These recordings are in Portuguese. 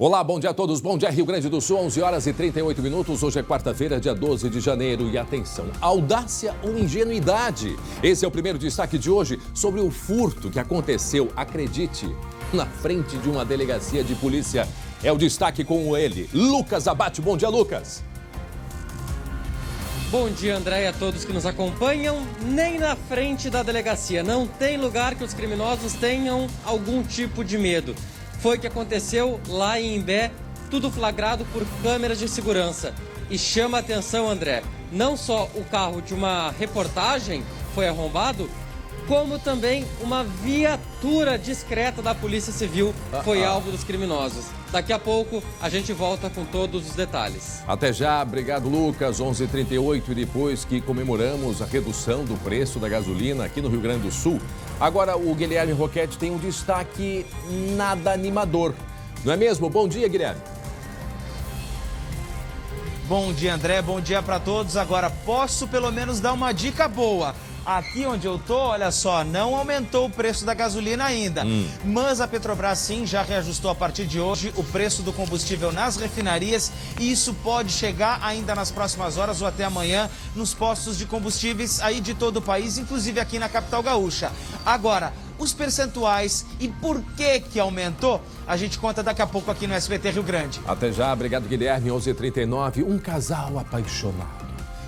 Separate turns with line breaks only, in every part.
Olá, bom dia a todos. Bom dia, Rio Grande do Sul, 11 horas e 38 minutos. Hoje é quarta-feira, dia 12 de janeiro. E atenção, audácia ou ingenuidade? Esse é o primeiro destaque de hoje sobre o furto que aconteceu, acredite, na frente de uma delegacia de polícia. É o destaque com ele, Lucas Abate. Bom dia, Lucas.
Bom dia, André, e a todos que nos acompanham. Nem na frente da delegacia. Não tem lugar que os criminosos tenham algum tipo de medo. Foi o que aconteceu lá em Imbé, tudo flagrado por câmeras de segurança. E chama a atenção, André, não só o carro de uma reportagem foi arrombado, como também uma viatura discreta da Polícia Civil foi alvo dos criminosos. Daqui a pouco a gente volta com todos os detalhes.
Até já, obrigado, Lucas. 11h38, e depois que comemoramos a redução do preço da gasolina aqui no Rio Grande do Sul, agora o Guilherme Roquette tem um destaque nada animador. Não é mesmo? Bom dia, Guilherme.
Bom dia, André. Bom dia para todos. Agora, posso pelo menos dar uma dica boa. Aqui onde eu tô, olha só, não aumentou o preço da gasolina ainda. Mas a Petrobras, sim, já reajustou a partir de hoje o preço do combustível nas refinarias. E isso pode chegar ainda nas próximas horas ou até amanhã nos postos de combustíveis aí de todo o país, inclusive aqui na capital gaúcha. Agora, os percentuais e por que aumentou, a gente conta daqui a pouco aqui no SBT Rio Grande.
Até já, obrigado, Guilherme. 11h39, um casal apaixonado.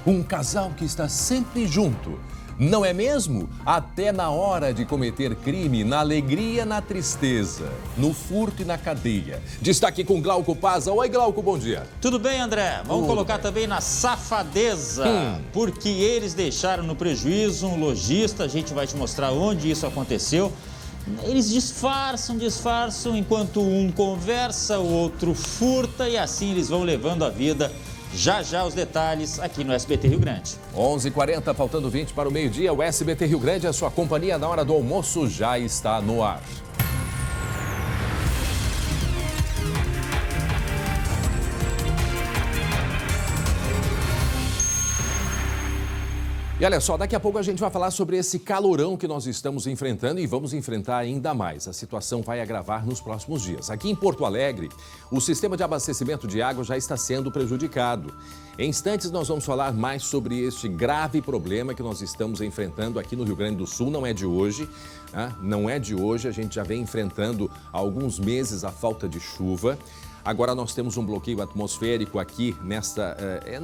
Um casal que está sempre junto. Não é mesmo? Até na hora de cometer crime, na alegria, na tristeza, no furto e na cadeia. Destaque com Glauco Paz. Oi, Glauco, bom dia.
Tudo bem, André? Vamos colocar também na safadeza, porque eles deixaram no prejuízo um lojista. A gente vai te mostrar onde isso aconteceu. Eles disfarçam, enquanto um conversa, o outro furta e assim eles vão levando a vida. Já já os detalhes aqui no SBT Rio Grande.
11h40, faltando 20 para o meio-dia. O SBT Rio Grande, a sua companhia na hora do almoço, já está no ar. E olha só, daqui a pouco a gente vai falar sobre esse calorão que nós estamos enfrentando e vamos enfrentar ainda mais. A situação vai agravar nos próximos dias. Aqui em Porto Alegre, o sistema de abastecimento de água já está sendo prejudicado. Em instantes nós vamos falar mais sobre este grave problema que nós estamos enfrentando aqui no Rio Grande do Sul. Não é de hoje, não é de hoje, a gente já vem enfrentando há alguns meses a falta de chuva. Agora nós temos um bloqueio atmosférico aqui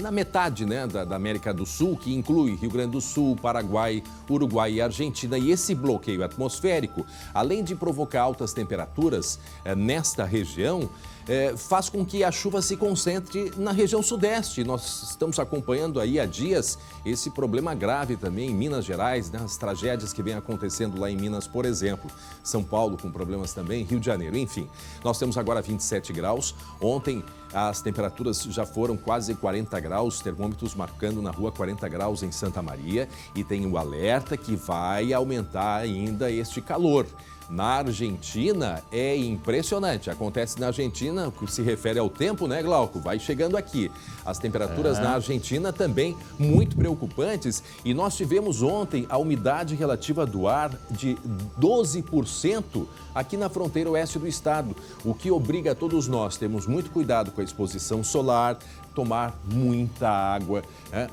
na metade, né, da América do Sul, que inclui Rio Grande do Sul, Paraguai, Uruguai e Argentina. E esse bloqueio atmosférico, além de provocar altas temperaturas nesta região, faz com que a chuva se concentre na região sudeste. Nós estamos acompanhando aí há dias esse problema grave também em Minas Gerais, né? As tragédias que vem acontecendo lá em Minas, por exemplo. São Paulo com problemas também, Rio de Janeiro, enfim. Nós temos agora 27 graus. Ontem as temperaturas já foram quase 40 graus, termômetros marcando na rua 40 graus em Santa Maria. E tem o alerta que vai aumentar ainda este calor. Na Argentina é impressionante. Acontece na Argentina, o que se refere ao tempo, né, Glauco? Vai chegando aqui. As temperaturas na Argentina também muito preocupantes. E nós tivemos ontem a umidade relativa do ar de 12% aqui na fronteira oeste do estado. O que obriga a todos nós termos muito cuidado com a exposição solar, tomar muita água,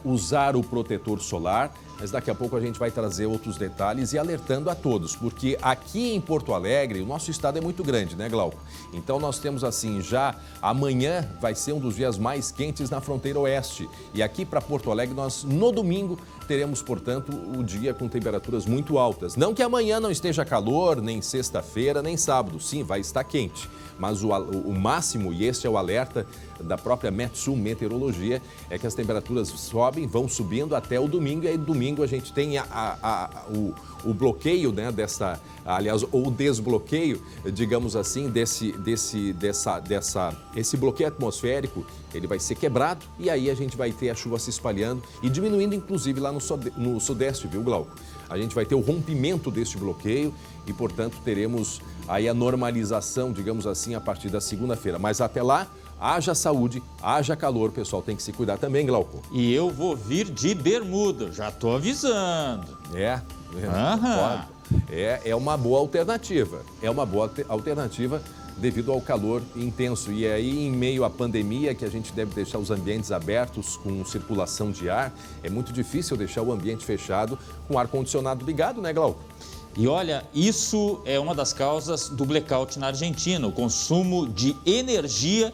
usar o protetor solar. Mas daqui a pouco a gente vai trazer outros detalhes e alertando a todos, porque aqui em Porto Alegre, o nosso estado é muito grande, né, Glauco? Então nós temos assim, já amanhã vai ser um dos dias mais quentes na fronteira oeste. E aqui para Porto Alegre, nós no domingo teremos, portanto, o dia com temperaturas muito altas. Não que amanhã não esteja calor, nem sexta-feira, nem sábado. Sim, vai estar quente. Mas o máximo, e este é o alerta da própria Metsul Meteorologia, é que as temperaturas sobem, vão subindo até o domingo. E aí domingo a gente tem o bloqueio, né, ou o desbloqueio, digamos assim, esse bloqueio atmosférico, ele vai ser quebrado e aí a gente vai ter a chuva se espalhando e diminuindo, inclusive, lá no sudeste, viu, Glauco? A gente vai ter o rompimento deste bloqueio e, portanto, teremos aí a normalização, digamos assim, a partir da segunda-feira. Mas até lá, haja saúde, haja calor, pessoal, tem que se cuidar também, Glauco.
E eu vou vir de bermuda, já tô avisando.
É uma boa alternativa. É uma boa alternativa devido ao calor intenso. E aí, em meio à pandemia, que a gente deve deixar os ambientes abertos com circulação de ar, é muito difícil deixar o ambiente fechado com o ar-condicionado ligado, né, Glauco?
E olha, isso é uma das causas do blackout na Argentina, o consumo de energia.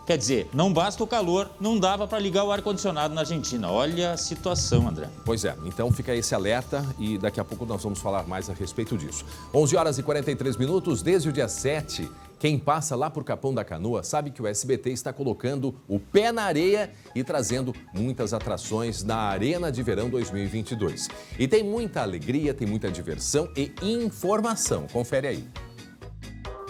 Quer dizer, não basta o calor, não dava para ligar o ar-condicionado na Argentina. Olha a situação, André.
Pois é, então fica esse alerta e daqui a pouco nós vamos falar mais a respeito disso. 11 horas e 43 minutos, desde o dia 7, quem passa lá por Capão da Canoa sabe que o SBT está colocando o pé na areia e trazendo muitas atrações na Arena de Verão 2022. E tem muita alegria, tem muita diversão e informação. Confere aí.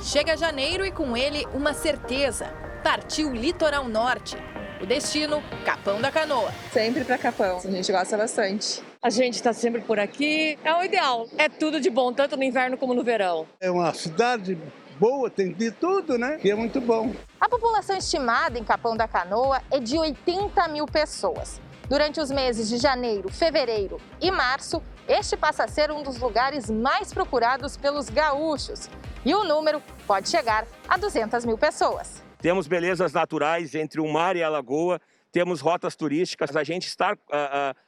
Chega janeiro e com ele uma certeza. Partiu Litoral Norte. O destino, Capão da Canoa.
Sempre para Capão, a gente gosta bastante.
A gente está sempre por aqui, é o ideal. É tudo de bom, tanto no inverno como no verão.
É uma cidade boa, tem de tudo, né? Que é muito bom.
A população estimada em Capão da Canoa é de 80 mil pessoas. Durante os meses de janeiro, fevereiro e março, este passa a ser um dos lugares mais procurados pelos gaúchos. E o número pode chegar a 200 mil pessoas.
Temos belezas naturais entre o mar e a lagoa, temos rotas turísticas, a gente está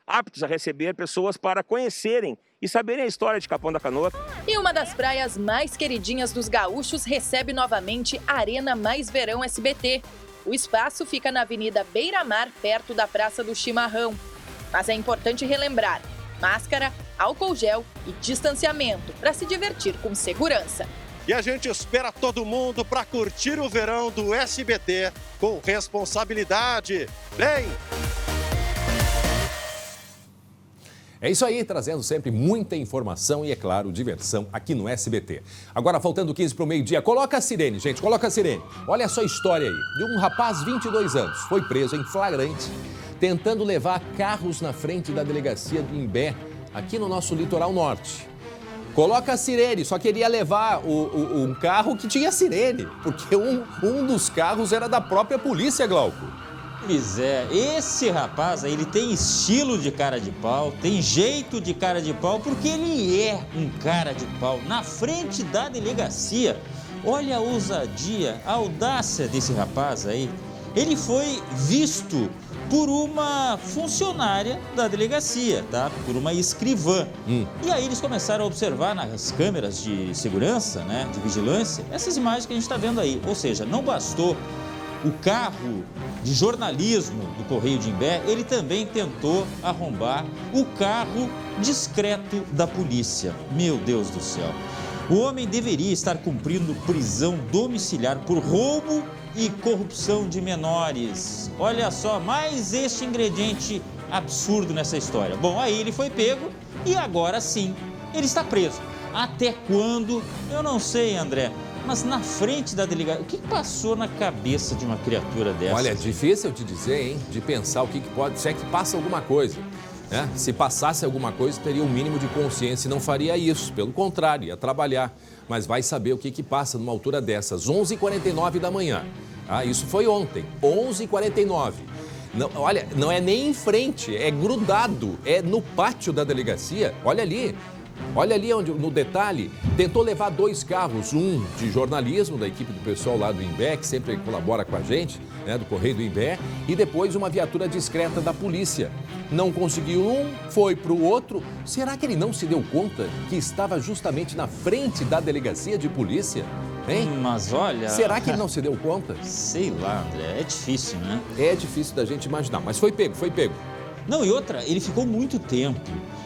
aptos a receber pessoas para conhecerem e saberem a história de Capão da Canoa.
E uma das praias mais queridinhas dos gaúchos recebe novamente a Arena Mais Verão SBT. O espaço fica na Avenida Beira Mar, perto da Praça do Chimarrão. Mas é importante relembrar: máscara, álcool gel e distanciamento para se divertir com segurança.
E a gente espera todo mundo para curtir o verão do SBT com responsabilidade. Vem!
É isso aí, trazendo sempre muita informação e, é claro, diversão aqui no SBT. Agora, faltando 15 para o meio-dia, coloca a sirene, gente, coloca a sirene. Olha só a história aí, de um rapaz, 22 anos, foi preso em flagrante, tentando levar carros na frente da delegacia do Imbé, aqui no nosso litoral norte. Coloca a sirene, só queria levar um carro que tinha sirene, porque um dos carros era da própria polícia, Glauco.
Pois é, esse rapaz aí, ele tem estilo de cara de pau, tem jeito de cara de pau, porque ele é um cara de pau na frente da delegacia. Olha a ousadia, a audácia desse rapaz aí. Ele foi visto por uma funcionária da delegacia, tá? Por uma escrivã. E aí eles começaram a observar nas câmeras de segurança, né, de vigilância, essas imagens que a gente está vendo aí. Ou seja, não bastou o carro de jornalismo do Correio de Imbé, ele também tentou arrombar o carro discreto da polícia. Meu Deus do céu. O homem deveria estar cumprindo prisão domiciliar por roubo e corrupção de menores. Olha só, mais este ingrediente absurdo nessa história. Bom, aí ele foi pego e agora sim, ele está preso. Até quando? Eu não sei, André. Mas na frente da delegacia, o que passou na cabeça de uma criatura dessa?
Olha, é difícil te dizer, hein? De pensar o que pode... Se é que passa alguma coisa. Né? Se passasse alguma coisa, teria um mínimo de consciência e não faria isso. Pelo contrário, ia trabalhar. Mas vai saber o que passa numa altura dessas. 11h49 da manhã. Ah, isso foi ontem. 11h49. Não, olha, não é nem em frente, é grudado. É no pátio da delegacia. Olha ali. Olha ali onde, no detalhe, tentou levar 2 carros, um de jornalismo, da equipe do pessoal lá do Imbé, que sempre colabora com a gente, né, do Correio do Imbé, e depois uma viatura discreta da polícia. Não conseguiu um, foi para o outro. Será que ele não se deu conta que estava justamente na frente da delegacia de polícia? Hein?
Mas olha...
Será que ele não se deu conta?
Sei lá, André, é difícil, né?
É difícil da gente imaginar, mas foi pego, foi pego.
Não, e outra, ele ficou muito tempo.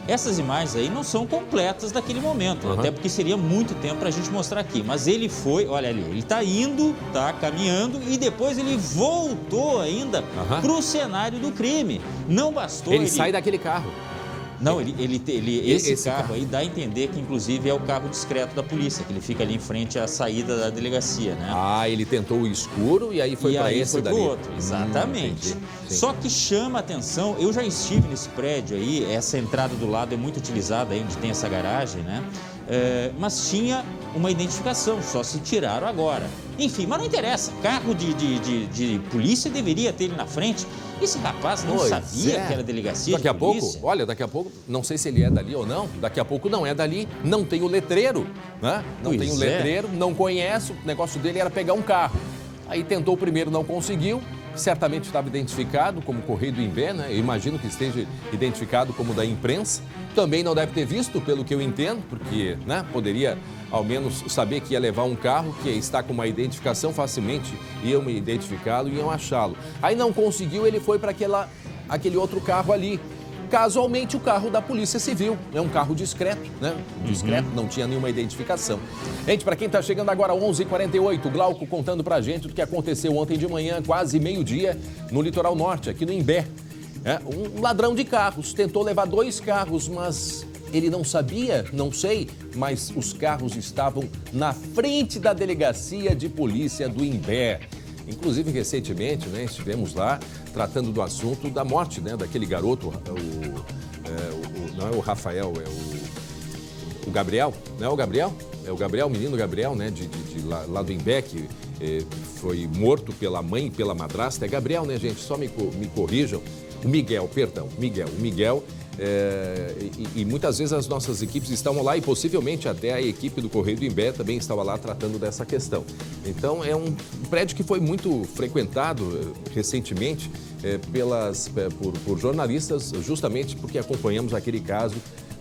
Essas imagens aí não são completas daquele momento, até porque seria muito tempo para a gente mostrar aqui. Mas ele foi, olha ali, ele está indo, está caminhando e depois ele voltou ainda para o cenário do crime. Não bastou
ele sai daquele carro.
Não, esse carro aí dá a entender que, inclusive, é o carro discreto da polícia, que ele fica ali em frente à saída da delegacia, né?
Ah, ele tentou o escuro e aí foi para esse
foi
dali.
pro outro, exatamente. Só que chama a atenção, eu já estive nesse prédio aí, essa entrada do lado é muito utilizada aí, onde tem essa garagem, né? Mas tinha uma identificação, só se tiraram agora. Enfim, mas não interessa, carro de polícia deveria ter ele na frente. Esse rapaz não sabia que era delegacia
daqui
de
a
polícia?
pouco, olha, daqui a pouco, não sei se ele é dali ou não, daqui a pouco não é dali, não tem o letreiro, né? Não tem o letreiro, não conhece, o negócio dele era pegar um carro. Aí tentou o primeiro, não conseguiu, certamente estava identificado como Correio do Imbé, né? Eu imagino que esteja identificado como da imprensa. Também não deve ter visto, pelo que eu entendo, porque, né, poderia ao menos saber que ia levar um carro que está com uma identificação, facilmente iam identificá-lo e iam achá-lo. Aí não conseguiu, ele foi para aquele outro carro ali. Casualmente, o carro da Polícia Civil. É um carro discreto, né? Discreto, não tinha nenhuma identificação. Gente, para quem está chegando agora, 11h48, Glauco contando para a gente do que aconteceu ontem de manhã, quase meio-dia, no litoral norte, aqui no Imbé. Um ladrão de carros tentou levar 2 carros, mas ele não sabia, não sei, mas os carros estavam na frente da delegacia de polícia do Imbé. Inclusive, recentemente, né, estivemos lá tratando do assunto da morte, né, daquele garoto, não é o Rafael, é o Gabriel, não é o Gabriel? É o Gabriel, o menino Gabriel, né, lá do Imbé, que foi morto pela mãe e pela madrasta. É Gabriel, né, gente? Só me corrijam. O Miguel, perdão, o Miguel. E muitas vezes as nossas equipes estavam lá e possivelmente até a equipe do Correio do Imbé também estava lá tratando dessa questão. Então é um prédio que foi muito frequentado recentemente por jornalistas, justamente porque acompanhamos aquele caso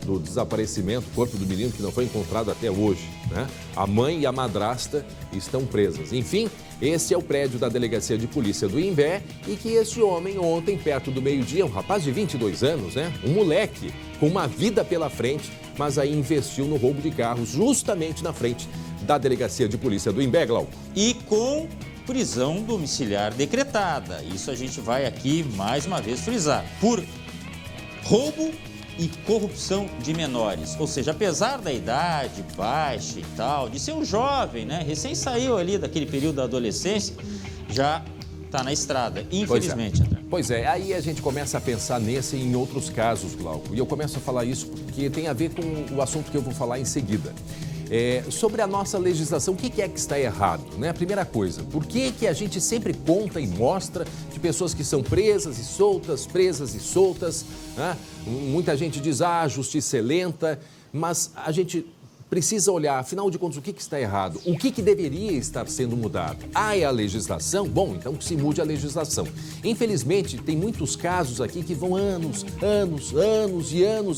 do desaparecimento, corpo do menino que não foi encontrado até hoje, né? A mãe e a madrasta estão presas. Enfim, esse é o prédio da Delegacia de Polícia do Imbé e que esse homem ontem, perto do meio-dia, um rapaz de 22 anos, né? Um moleque com uma vida pela frente, mas aí investiu no roubo de carros justamente na frente da Delegacia de Polícia do Imbé, Glauco.
E com prisão domiciliar decretada. Isso a gente vai aqui mais uma vez frisar. Por roubo e corrupção de menores. Ou seja, apesar da idade baixa e tal, de ser um jovem, né? Recém saiu ali daquele período da adolescência, já está na estrada, infelizmente.
Pois é, aí a gente começa a pensar nesse e em outros casos, Glauco. E eu começo a falar isso porque tem a ver com o assunto que eu vou falar em seguida. Sobre a nossa legislação, o que é que está errado? Né? A primeira coisa, por que a gente sempre conta e mostra de pessoas que são presas e soltas, né? Muita gente diz, a justiça é lenta, mas a gente precisa olhar, afinal de contas, o que está errado? O que deveria estar sendo mudado? É a legislação? Bom, então que se mude a legislação. Infelizmente, tem muitos casos aqui que vão anos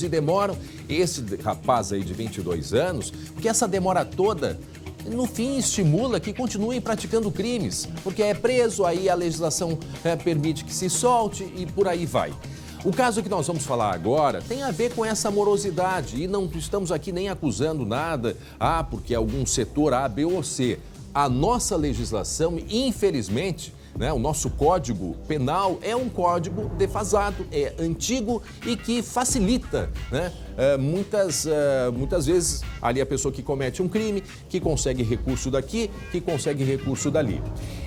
e demoram. Esse rapaz aí de 22 anos, porque essa demora toda, no fim, estimula que continuem praticando crimes, porque é preso, aí a legislação permite que se solte e por aí vai. O caso que nós vamos falar agora tem a ver com essa morosidade e não estamos aqui nem acusando nada, porque algum setor A, B ou C. A nossa legislação, infelizmente, né, o nosso Código Penal é um código defasado, é antigo e que facilita, né, muitas vezes ali a pessoa que comete um crime, que consegue recurso daqui, que consegue recurso dali.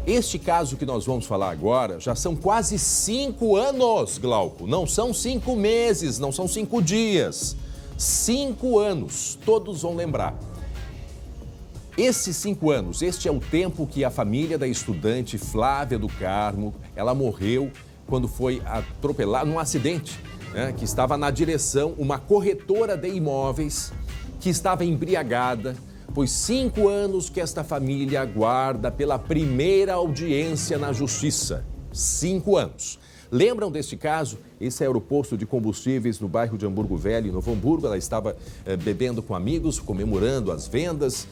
Este caso que nós vamos falar agora já são quase 5 anos, Glauco. Não são 5 meses, não são 5 dias. 5 anos, todos vão lembrar. Esses 5 anos, este é o tempo que a família da estudante Flávia do Carmo, ela morreu quando foi atropelada num acidente, né, que estava na direção, uma corretora de imóveis que estava embriagada. Foi 5 anos que esta família aguarda pela primeira audiência na justiça. 5 anos. Lembram deste caso? Esse era o posto de combustíveis no bairro de Hamburgo Velho, em Novo Hamburgo. Ela estava bebendo com amigos, comemorando as vendas.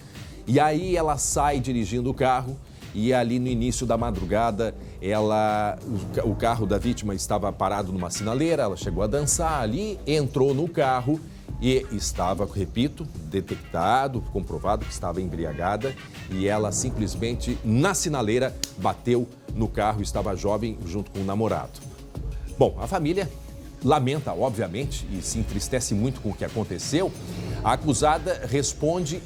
E aí ela sai dirigindo o carro e ali no início da madrugada o carro da vítima estava parado numa sinaleira, ela chegou a dançar ali, entrou no carro e estava, repito, detectado, comprovado que estava embriagada e ela simplesmente na sinaleira bateu no carro, estava jovem junto com o namorado. Bom, a família lamenta, obviamente, e se entristece muito com o que aconteceu. A acusada responde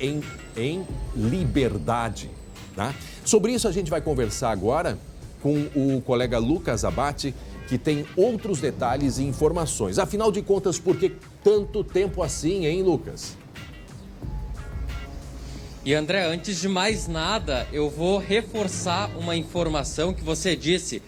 em liberdade. Tá? Sobre isso a gente vai conversar agora com o colega Lucas Abate, que tem outros detalhes e informações. Afinal de contas, por que tanto tempo assim, hein, Lucas?
E André, antes de mais nada, eu vou reforçar uma informação que você disse.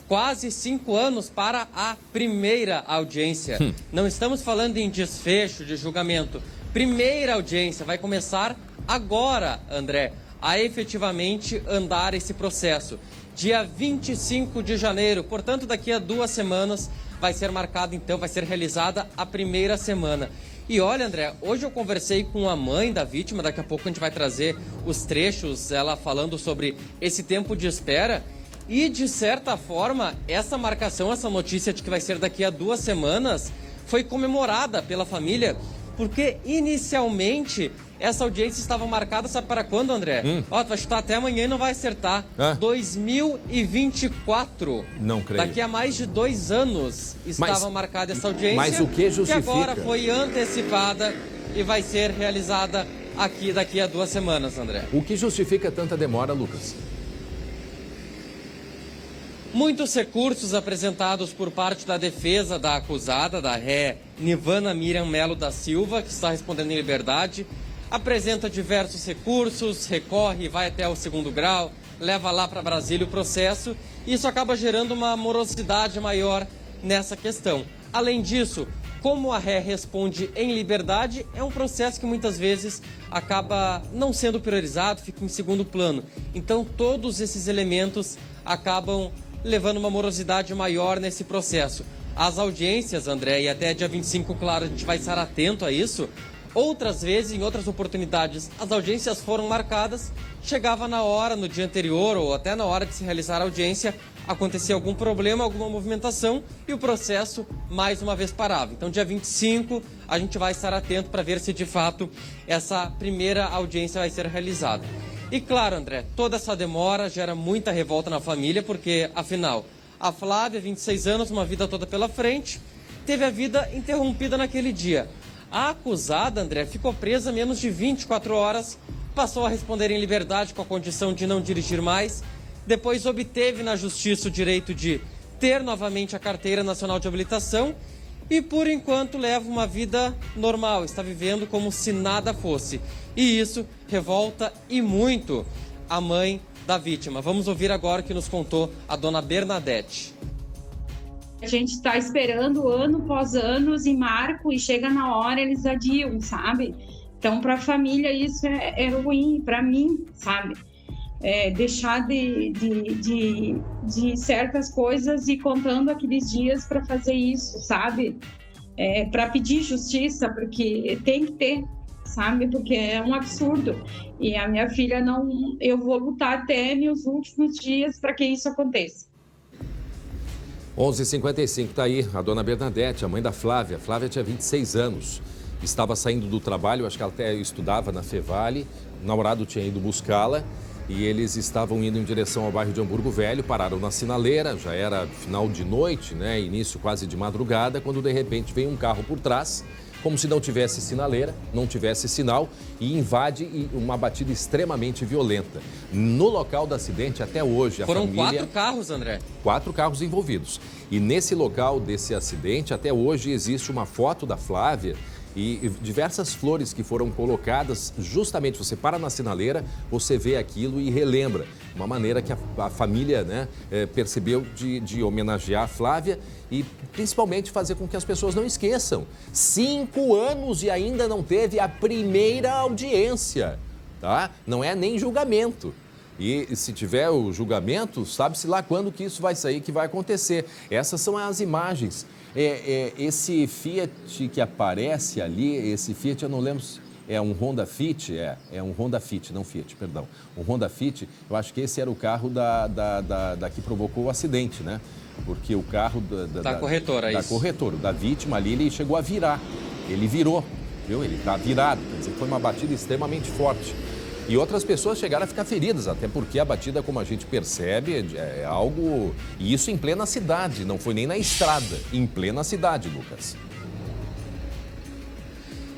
quase 5 anos para a primeira audiência. Não estamos falando em desfecho de julgamento. Primeira audiência vai começar agora, André, a efetivamente andar esse processo. Dia 25 de janeiro, portanto, daqui a 2 semanas, vai ser marcado, então, vai ser realizada a primeira semana. E olha, André, hoje eu conversei com a mãe da vítima, daqui a pouco a gente vai trazer os trechos, ela falando sobre esse tempo de espera. E, de certa forma, essa marcação, essa notícia de que vai ser daqui a 2 semanas, foi comemorada pela família, porque inicialmente essa audiência estava marcada, sabe para quando, André? Ó, tu vai chutar até amanhã e não vai acertar. 2024.
Não creio.
Daqui a mais de 2 anos estava marcada essa audiência.
Mas o que justifica?
Que agora foi antecipada e vai ser realizada aqui daqui a 2 semanas, André.
O que justifica tanta demora, Lucas?
Muitos recursos apresentados por parte da defesa da acusada, da ré Nivana Miriam Melo da Silva, que está respondendo em liberdade, apresenta diversos recursos, recorre, vai até o 2º grau, leva lá para Brasília o processo, e isso acaba gerando uma morosidade maior nessa questão. Além disso, como a ré responde em liberdade, é um processo que muitas vezes acaba não sendo priorizado, fica em segundo plano. Então, todos esses elementos acabam levando uma morosidade maior nesse processo. As audiências, André, e até dia 25, claro, a gente vai estar atento a isso. Outras vezes, em outras oportunidades, as audiências foram marcadas, chegava na hora, no dia anterior, ou até na hora de se realizar a audiência, acontecia algum problema, alguma movimentação, e o processo, mais uma vez, parava. Então, dia 25, a gente vai estar atento para ver se, de fato, essa primeira audiência vai ser realizada. E claro, André, toda essa demora gera muita revolta na família, porque, afinal, a Flávia, 26 anos, uma vida toda pela frente, teve a vida interrompida naquele dia. A acusada, André, ficou presa menos de 24 horas, passou a responder em liberdade com a condição de não dirigir mais, depois obteve na justiça o direito de ter novamente a Carteira Nacional de Habilitação e, por enquanto, leva uma vida normal, está vivendo como se nada fosse. E isso revolta e muito a mãe da vítima. Vamos ouvir agora o que nos contou a dona Bernadette.
A gente está esperando ano após ano e marco e chega na hora eles adiam, sabe? Então, para a família isso é ruim, para mim, sabe? Deixar de certas coisas e contando aqueles dias para fazer isso, sabe? Para pedir justiça, porque tem que ter, sabe? Porque é um absurdo. E a minha filha não... Eu vou lutar até meus últimos dias para que isso aconteça.
11h55, tá aí a dona Bernadette, a mãe da Flávia. Flávia tinha 26 anos, estava saindo do trabalho, acho que ela até estudava na Fevale, o namorado tinha ido buscá-la e eles estavam indo em direção ao bairro de Hamburgo Velho, pararam na sinaleira, já era final de noite, né, início quase de madrugada, quando de repente vem um carro por trás, como se não tivesse sinaleira, não tivesse sinal e invade uma batida extremamente violenta. No local do acidente, até hoje, a família...
Foram 4 carros, André.
4 carros envolvidos. E nesse local desse acidente, até hoje, existe uma foto da Flávia e diversas flores que foram colocadas, justamente você para na sinaleira, você vê aquilo e relembra. Uma maneira que a família, né, percebeu de homenagear a Flávia e principalmente fazer com que as pessoas não esqueçam. 5 anos e ainda não teve a primeira audiência, tá? Não é nem julgamento. E se tiver o julgamento, sabe-se lá quando que isso vai sair, que vai acontecer. Essas são as imagens. Esse Fiat que aparece ali, esse Fiat, eu não lembro, é um Honda Fit? É um Honda Fit, não Fiat, perdão. Um Honda Fit, eu acho que esse era o carro da que provocou o acidente, né? Porque o carro
da corretora,
da corretora, da vítima ali, ele chegou a virar. Ele virou, viu? Ele está virado, quer dizer, foi uma batida extremamente forte. E outras pessoas chegaram a ficar feridas, até porque a batida, como a gente percebe, é algo... E isso em plena cidade, não foi nem na estrada, em plena cidade, Lucas.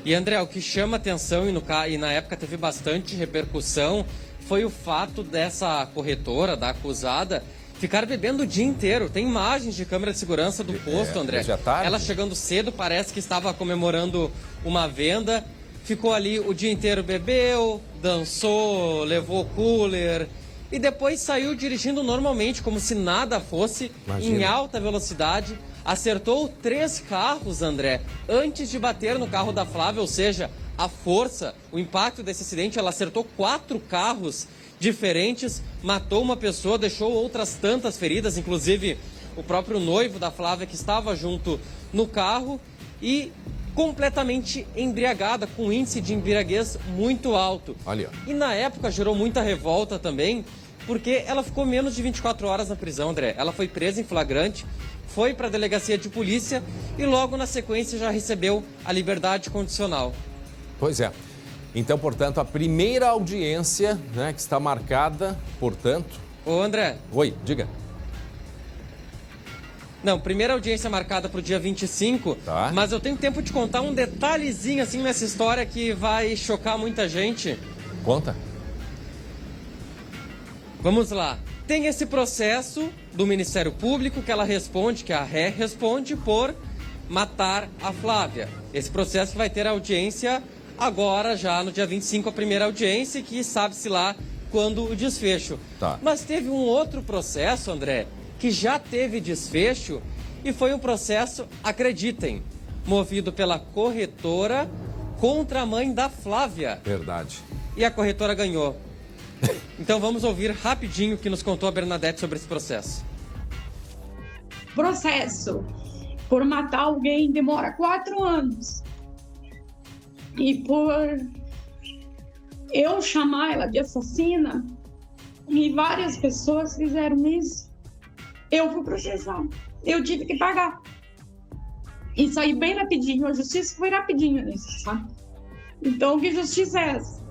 E, André, o que chama atenção e na época teve bastante repercussão foi o fato dessa corretora, da acusada, ficar bebendo o dia inteiro. Tem imagens de câmera de segurança do posto, André.
Já tarde.
Ela chegando cedo, parece que estava comemorando uma venda. Ficou ali o dia inteiro, bebeu, dançou, levou cooler e depois saiu dirigindo normalmente, como se nada fosse, em alta velocidade. Acertou 3 carros, André, antes de bater no carro da Flávia, ou seja, a força, o impacto desse acidente, ela acertou 4 carros diferentes, matou uma pessoa, deixou outras tantas feridas, inclusive o próprio noivo da Flávia que estava junto no carro e completamente embriagada, com índice de embriaguez muito alto.
Olha.
E na época gerou muita revolta também, porque ela ficou menos de 24 horas na prisão, André. Ela foi presa em flagrante, foi para a delegacia de polícia e logo na sequência já recebeu a liberdade condicional.
Pois é. Então, portanto, a primeira audiência, né, que está marcada, portanto...
Ô, André.
Oi, diga.
Não, primeira audiência marcada para o dia 25,
tá.
Mas eu tenho tempo de contar um detalhezinho assim nessa história que vai chocar muita gente.
Conta.
Vamos lá. Tem esse processo do Ministério Público que ela responde, que a ré responde por matar a Flávia. Esse processo vai ter audiência agora, já no dia 25, a primeira audiência, que sabe-se lá quando o desfecho.
Tá.
Mas teve um outro processo, André, que já teve desfecho e foi um processo, acreditem, movido pela corretora contra a mãe da Flávia.
Verdade.
E a corretora ganhou. Então vamos ouvir rapidinho o que nos contou a Bernadette sobre esse processo.
Processo por matar alguém demora 4 anos. E por eu chamar ela de assassina, e várias pessoas fizeram isso, eu fui processar. Eu tive que pagar. E saí bem rapidinho. A justiça foi rapidinho nisso, sabe? Então, que justiça é essa?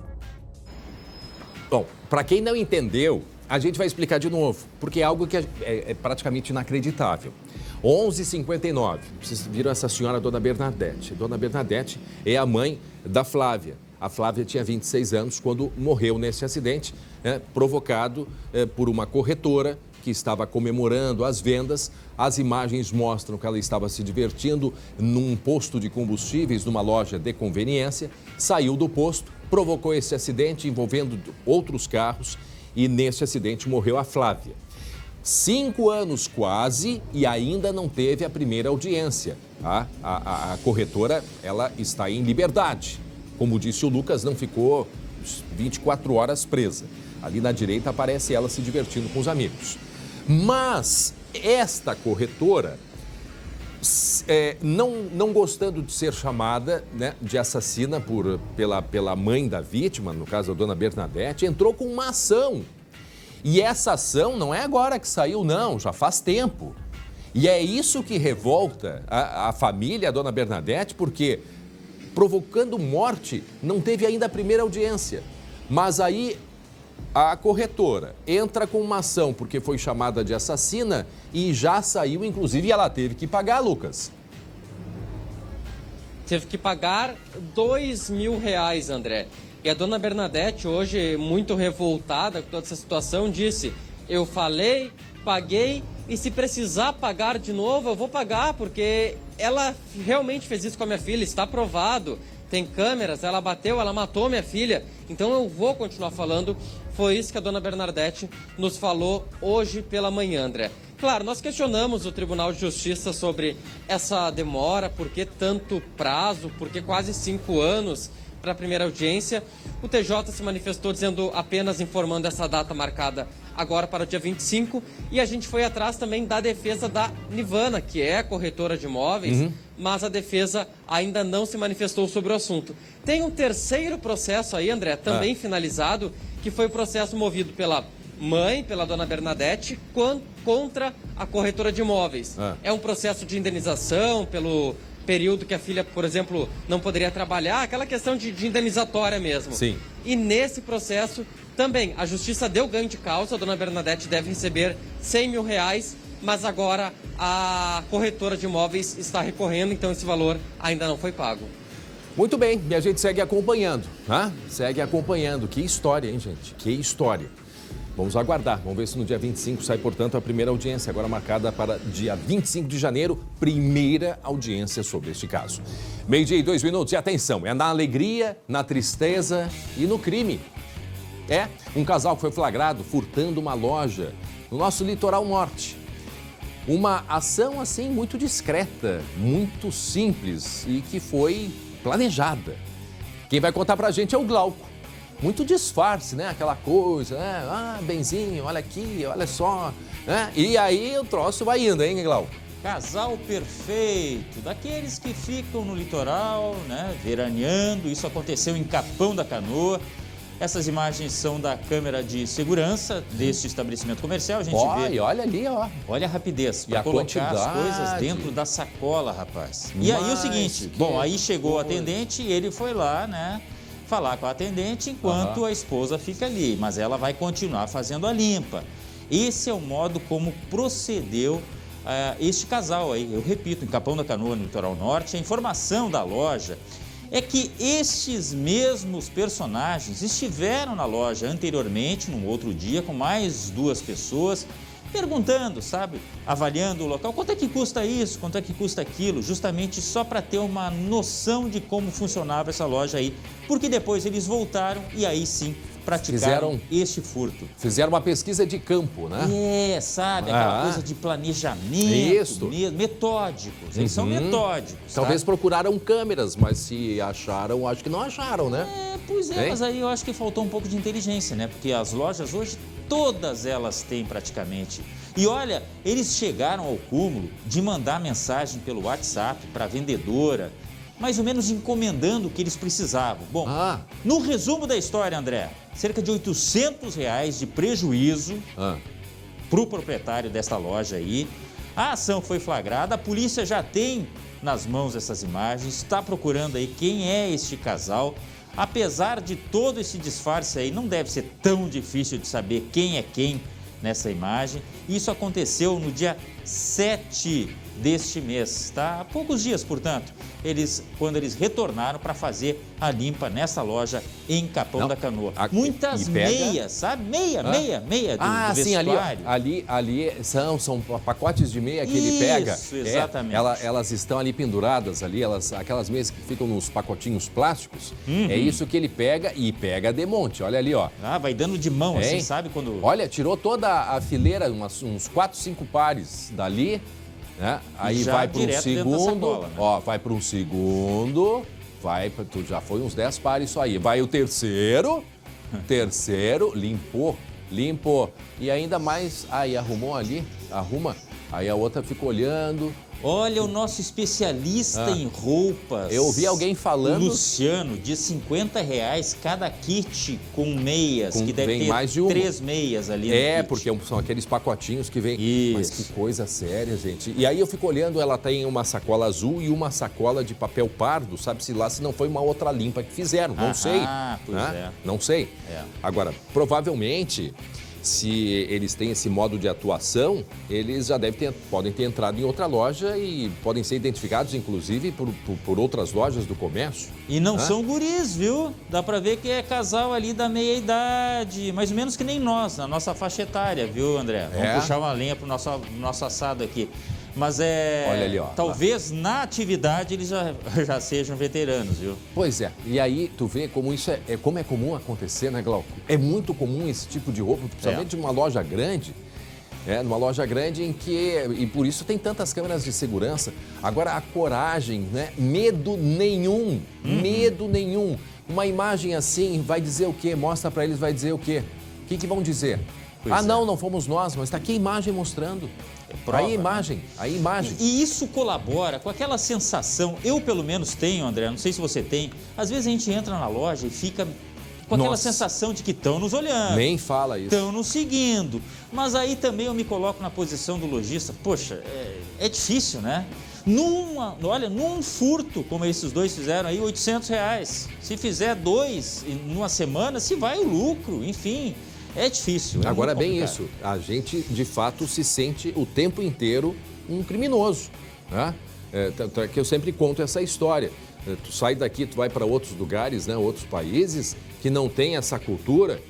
Bom, para quem não entendeu, a gente vai explicar de novo, porque é algo que é praticamente inacreditável. 11h59, vocês viram essa senhora, Dona Bernadette. Dona Bernadette é a mãe da Flávia. A Flávia tinha 26 anos quando morreu nesse acidente, provocado por uma corretora que estava comemorando as vendas. As imagens mostram que ela estava se divertindo num posto de combustíveis, numa loja de conveniência, saiu do posto, provocou esse acidente envolvendo outros carros e nesse acidente morreu a Flávia. 5 anos quase e ainda não teve a primeira audiência. A corretora, ela está em liberdade. Como disse o Lucas, não ficou 24 horas presa. Ali na direita aparece ela se divertindo com os amigos. Mas esta corretora, não gostando de ser chamada, né, de assassina pela mãe da vítima, no caso a Dona Bernadette, entrou com uma ação. E essa ação não é agora que saiu, não, já faz tempo. E é isso que revolta a família, a Dona Bernadette, porque provocando morte não teve ainda a primeira audiência. Mas aí a corretora entra com uma ação porque foi chamada de assassina e já saiu, inclusive ela teve que pagar, Lucas.
Teve que pagar R$2.000, André. E a Dona Bernadette, hoje muito revoltada com toda essa situação, disse: eu falei, paguei e se precisar pagar de novo, eu vou pagar, porque ela realmente fez isso com a minha filha, está provado, tem câmeras, ela bateu, ela matou minha filha, então eu vou continuar falando. Foi isso que a Dona Bernadette nos falou hoje pela manhã, André. Claro, nós questionamos o Tribunal de Justiça sobre essa demora, por que tanto prazo, por que quase 5 anos para a primeira audiência. O TJ se manifestou dizendo, apenas informando essa data marcada agora para o dia 25, e a gente foi atrás também da defesa da Nivana, que é a corretora de imóveis, mas a defesa ainda não se manifestou sobre o assunto. Tem um terceiro processo aí, André, também finalizado, que foi o processo movido pela mãe, pela Dona Bernadette, contra a corretora de imóveis. É um processo de indenização pelo período que a filha, por exemplo, não poderia trabalhar, aquela questão de indenizatória mesmo.
Sim.
E nesse processo também a justiça deu ganho de causa, a Dona Bernadette deve receber R$100.000, mas agora a corretora de imóveis está recorrendo, então esse valor ainda não foi pago.
Muito bem, e a gente segue acompanhando, tá? Segue acompanhando. Que história, hein, gente? Que história. Vamos aguardar, vamos ver se no dia 25 sai, portanto, a primeira audiência, agora marcada para dia 25 de janeiro, primeira audiência sobre este caso. 12:02, e atenção, é na alegria, na tristeza e no crime. Um casal que foi flagrado furtando uma loja no nosso litoral norte. Uma ação, assim, muito discreta, muito simples e que foi planejada. Quem vai contar pra gente é o Glauco. Muito disfarce, né? Aquela coisa, né? Ah, benzinho, olha aqui, olha só. Né? E aí o troço vai indo, hein, Glauco?
Casal perfeito, daqueles que ficam no litoral, né, veraneando. Isso aconteceu em Capão da Canoa. Essas imagens são da câmera de segurança deste estabelecimento comercial. A gente vê.
Olha ali, ó.
Olha a rapidez para colocar as coisas dentro da sacola, rapaz. E aí o seguinte, bom, aí chegou o atendente e ele foi lá, né, falar com a atendente enquanto a esposa fica ali, mas ela vai continuar fazendo a limpa. Esse é o modo como procedeu este casal aí, eu repito, em Capão da Canoa, no litoral norte. A informação da loja é que estes mesmos personagens estiveram na loja anteriormente, num outro dia, com mais 2 pessoas, perguntando, sabe, avaliando o local, quanto é que custa isso, quanto é que custa aquilo, justamente só para ter uma noção de como funcionava essa loja aí, porque depois eles voltaram e aí sim praticaram este furto.
Fizeram uma pesquisa de campo, né?
Sabe, aquela coisa de planejamento, metódicos, eles são metódicos.
Talvez procuraram câmeras, mas se acharam, acho que não acharam, né?
Pois é, mas aí eu acho que faltou um pouco de inteligência, né? Porque as lojas hoje, todas elas têm praticamente. E olha, eles chegaram ao cúmulo de mandar mensagem pelo WhatsApp para a vendedora, mais ou menos encomendando o que eles precisavam. Bom, no resumo da história, André, cerca de R$800 de prejuízo para o proprietário desta loja aí. A ação foi flagrada, a polícia já tem nas mãos essas imagens, está procurando aí quem é este casal. Apesar de todo esse disfarce aí, não deve ser tão difícil de saber quem é quem nessa imagem. Isso aconteceu no dia 7 deste mês, tá? Há poucos dias, portanto, quando eles retornaram para fazer a limpa nessa loja em Capão da Canoa. Muitas meias, sabe? Meia do vestuário.
Sim, ali são pacotes de meia que ele pega.
Isso, exatamente.
Elas estão ali penduradas ali, aquelas meias que ficam nos pacotinhos plásticos. É isso que ele pega e pega de monte, olha ali, ó.
Vai dando de mão, assim, sabe?
Olha, tirou toda a fileira, uns 4, 5 pares dali. Né? Aí vai para um segundo, sacola, né? Ó, vai para um segundo, já foi uns 10 pares isso aí. Vai o terceiro, limpou. E ainda mais, aí arruma, aí a outra fica olhando.
Olha, o nosso especialista em roupas.
Eu ouvi alguém falando.
Luciano, de R$50 cada kit com meias, que deve ter
mais de uma.
3 meias ali.
Porque são aqueles pacotinhos que vem. Mas que coisa séria, gente. E aí eu fico olhando, ela tem uma sacola azul e uma sacola de papel pardo, sabe-se lá se não foi uma outra limpa que fizeram. Não sei. Não sei. Agora, provavelmente, se eles têm esse modo de atuação, eles já podem ter entrado em outra loja e podem ser identificados, inclusive, por outras lojas do comércio.
E não são guris, viu? Dá pra ver que é casal ali da meia-idade, mais ou menos que nem nós, na nossa faixa etária, viu, André? Vamos puxar uma lenha pro nosso assado aqui. Mas
olha ali, ó,
talvez na atividade eles já sejam veteranos, viu?
Pois é. E aí tu vê como isso como é comum acontecer, né, Glauco? É muito comum esse tipo de roupa, principalmente numa loja grande. Numa loja grande e por isso tem tantas câmeras de segurança. Agora a coragem, né? Medo nenhum. Uma imagem assim vai dizer o quê? Mostra pra eles, vai dizer o quê? O que vão dizer? Não fomos nós, mas tá aqui a imagem mostrando.
Prova,
aí a imagem.
E isso colabora com aquela sensação, eu pelo menos tenho, André, não sei se você tem, às vezes a gente entra na loja e fica com aquela sensação de que estão nos olhando.
Nem fala isso.
Estão nos seguindo. Mas aí também eu me coloco na posição do lojista. Poxa, é difícil, né? Num furto, como esses dois fizeram aí, R$800. Se fizer 2 numa semana, se vai o lucro, enfim. É difícil.
Agora, bem isso, a gente de fato se sente o tempo inteiro um criminoso, né? Tanto é que eu sempre conto essa história. Tu sai daqui, tu vai para outros lugares, né, outros países que não tem essa cultura.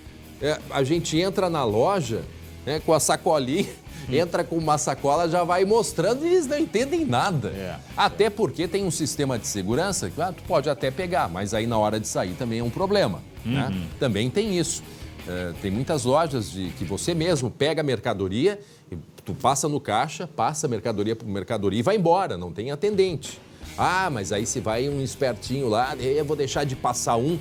A gente entra na loja, né, com a sacolinha, entra com uma sacola, já vai mostrando e eles não entendem nada. Até porque tem um sistema de segurança que tu pode até pegar, mas aí na hora de sair também é um problema, né? Também tem isso. Tem muitas lojas que você mesmo pega a mercadoria, tu passa no caixa, passa a mercadoria para mercadoria e vai embora, não tem atendente. Ah, mas aí se vai um espertinho lá, eu vou deixar de passar um.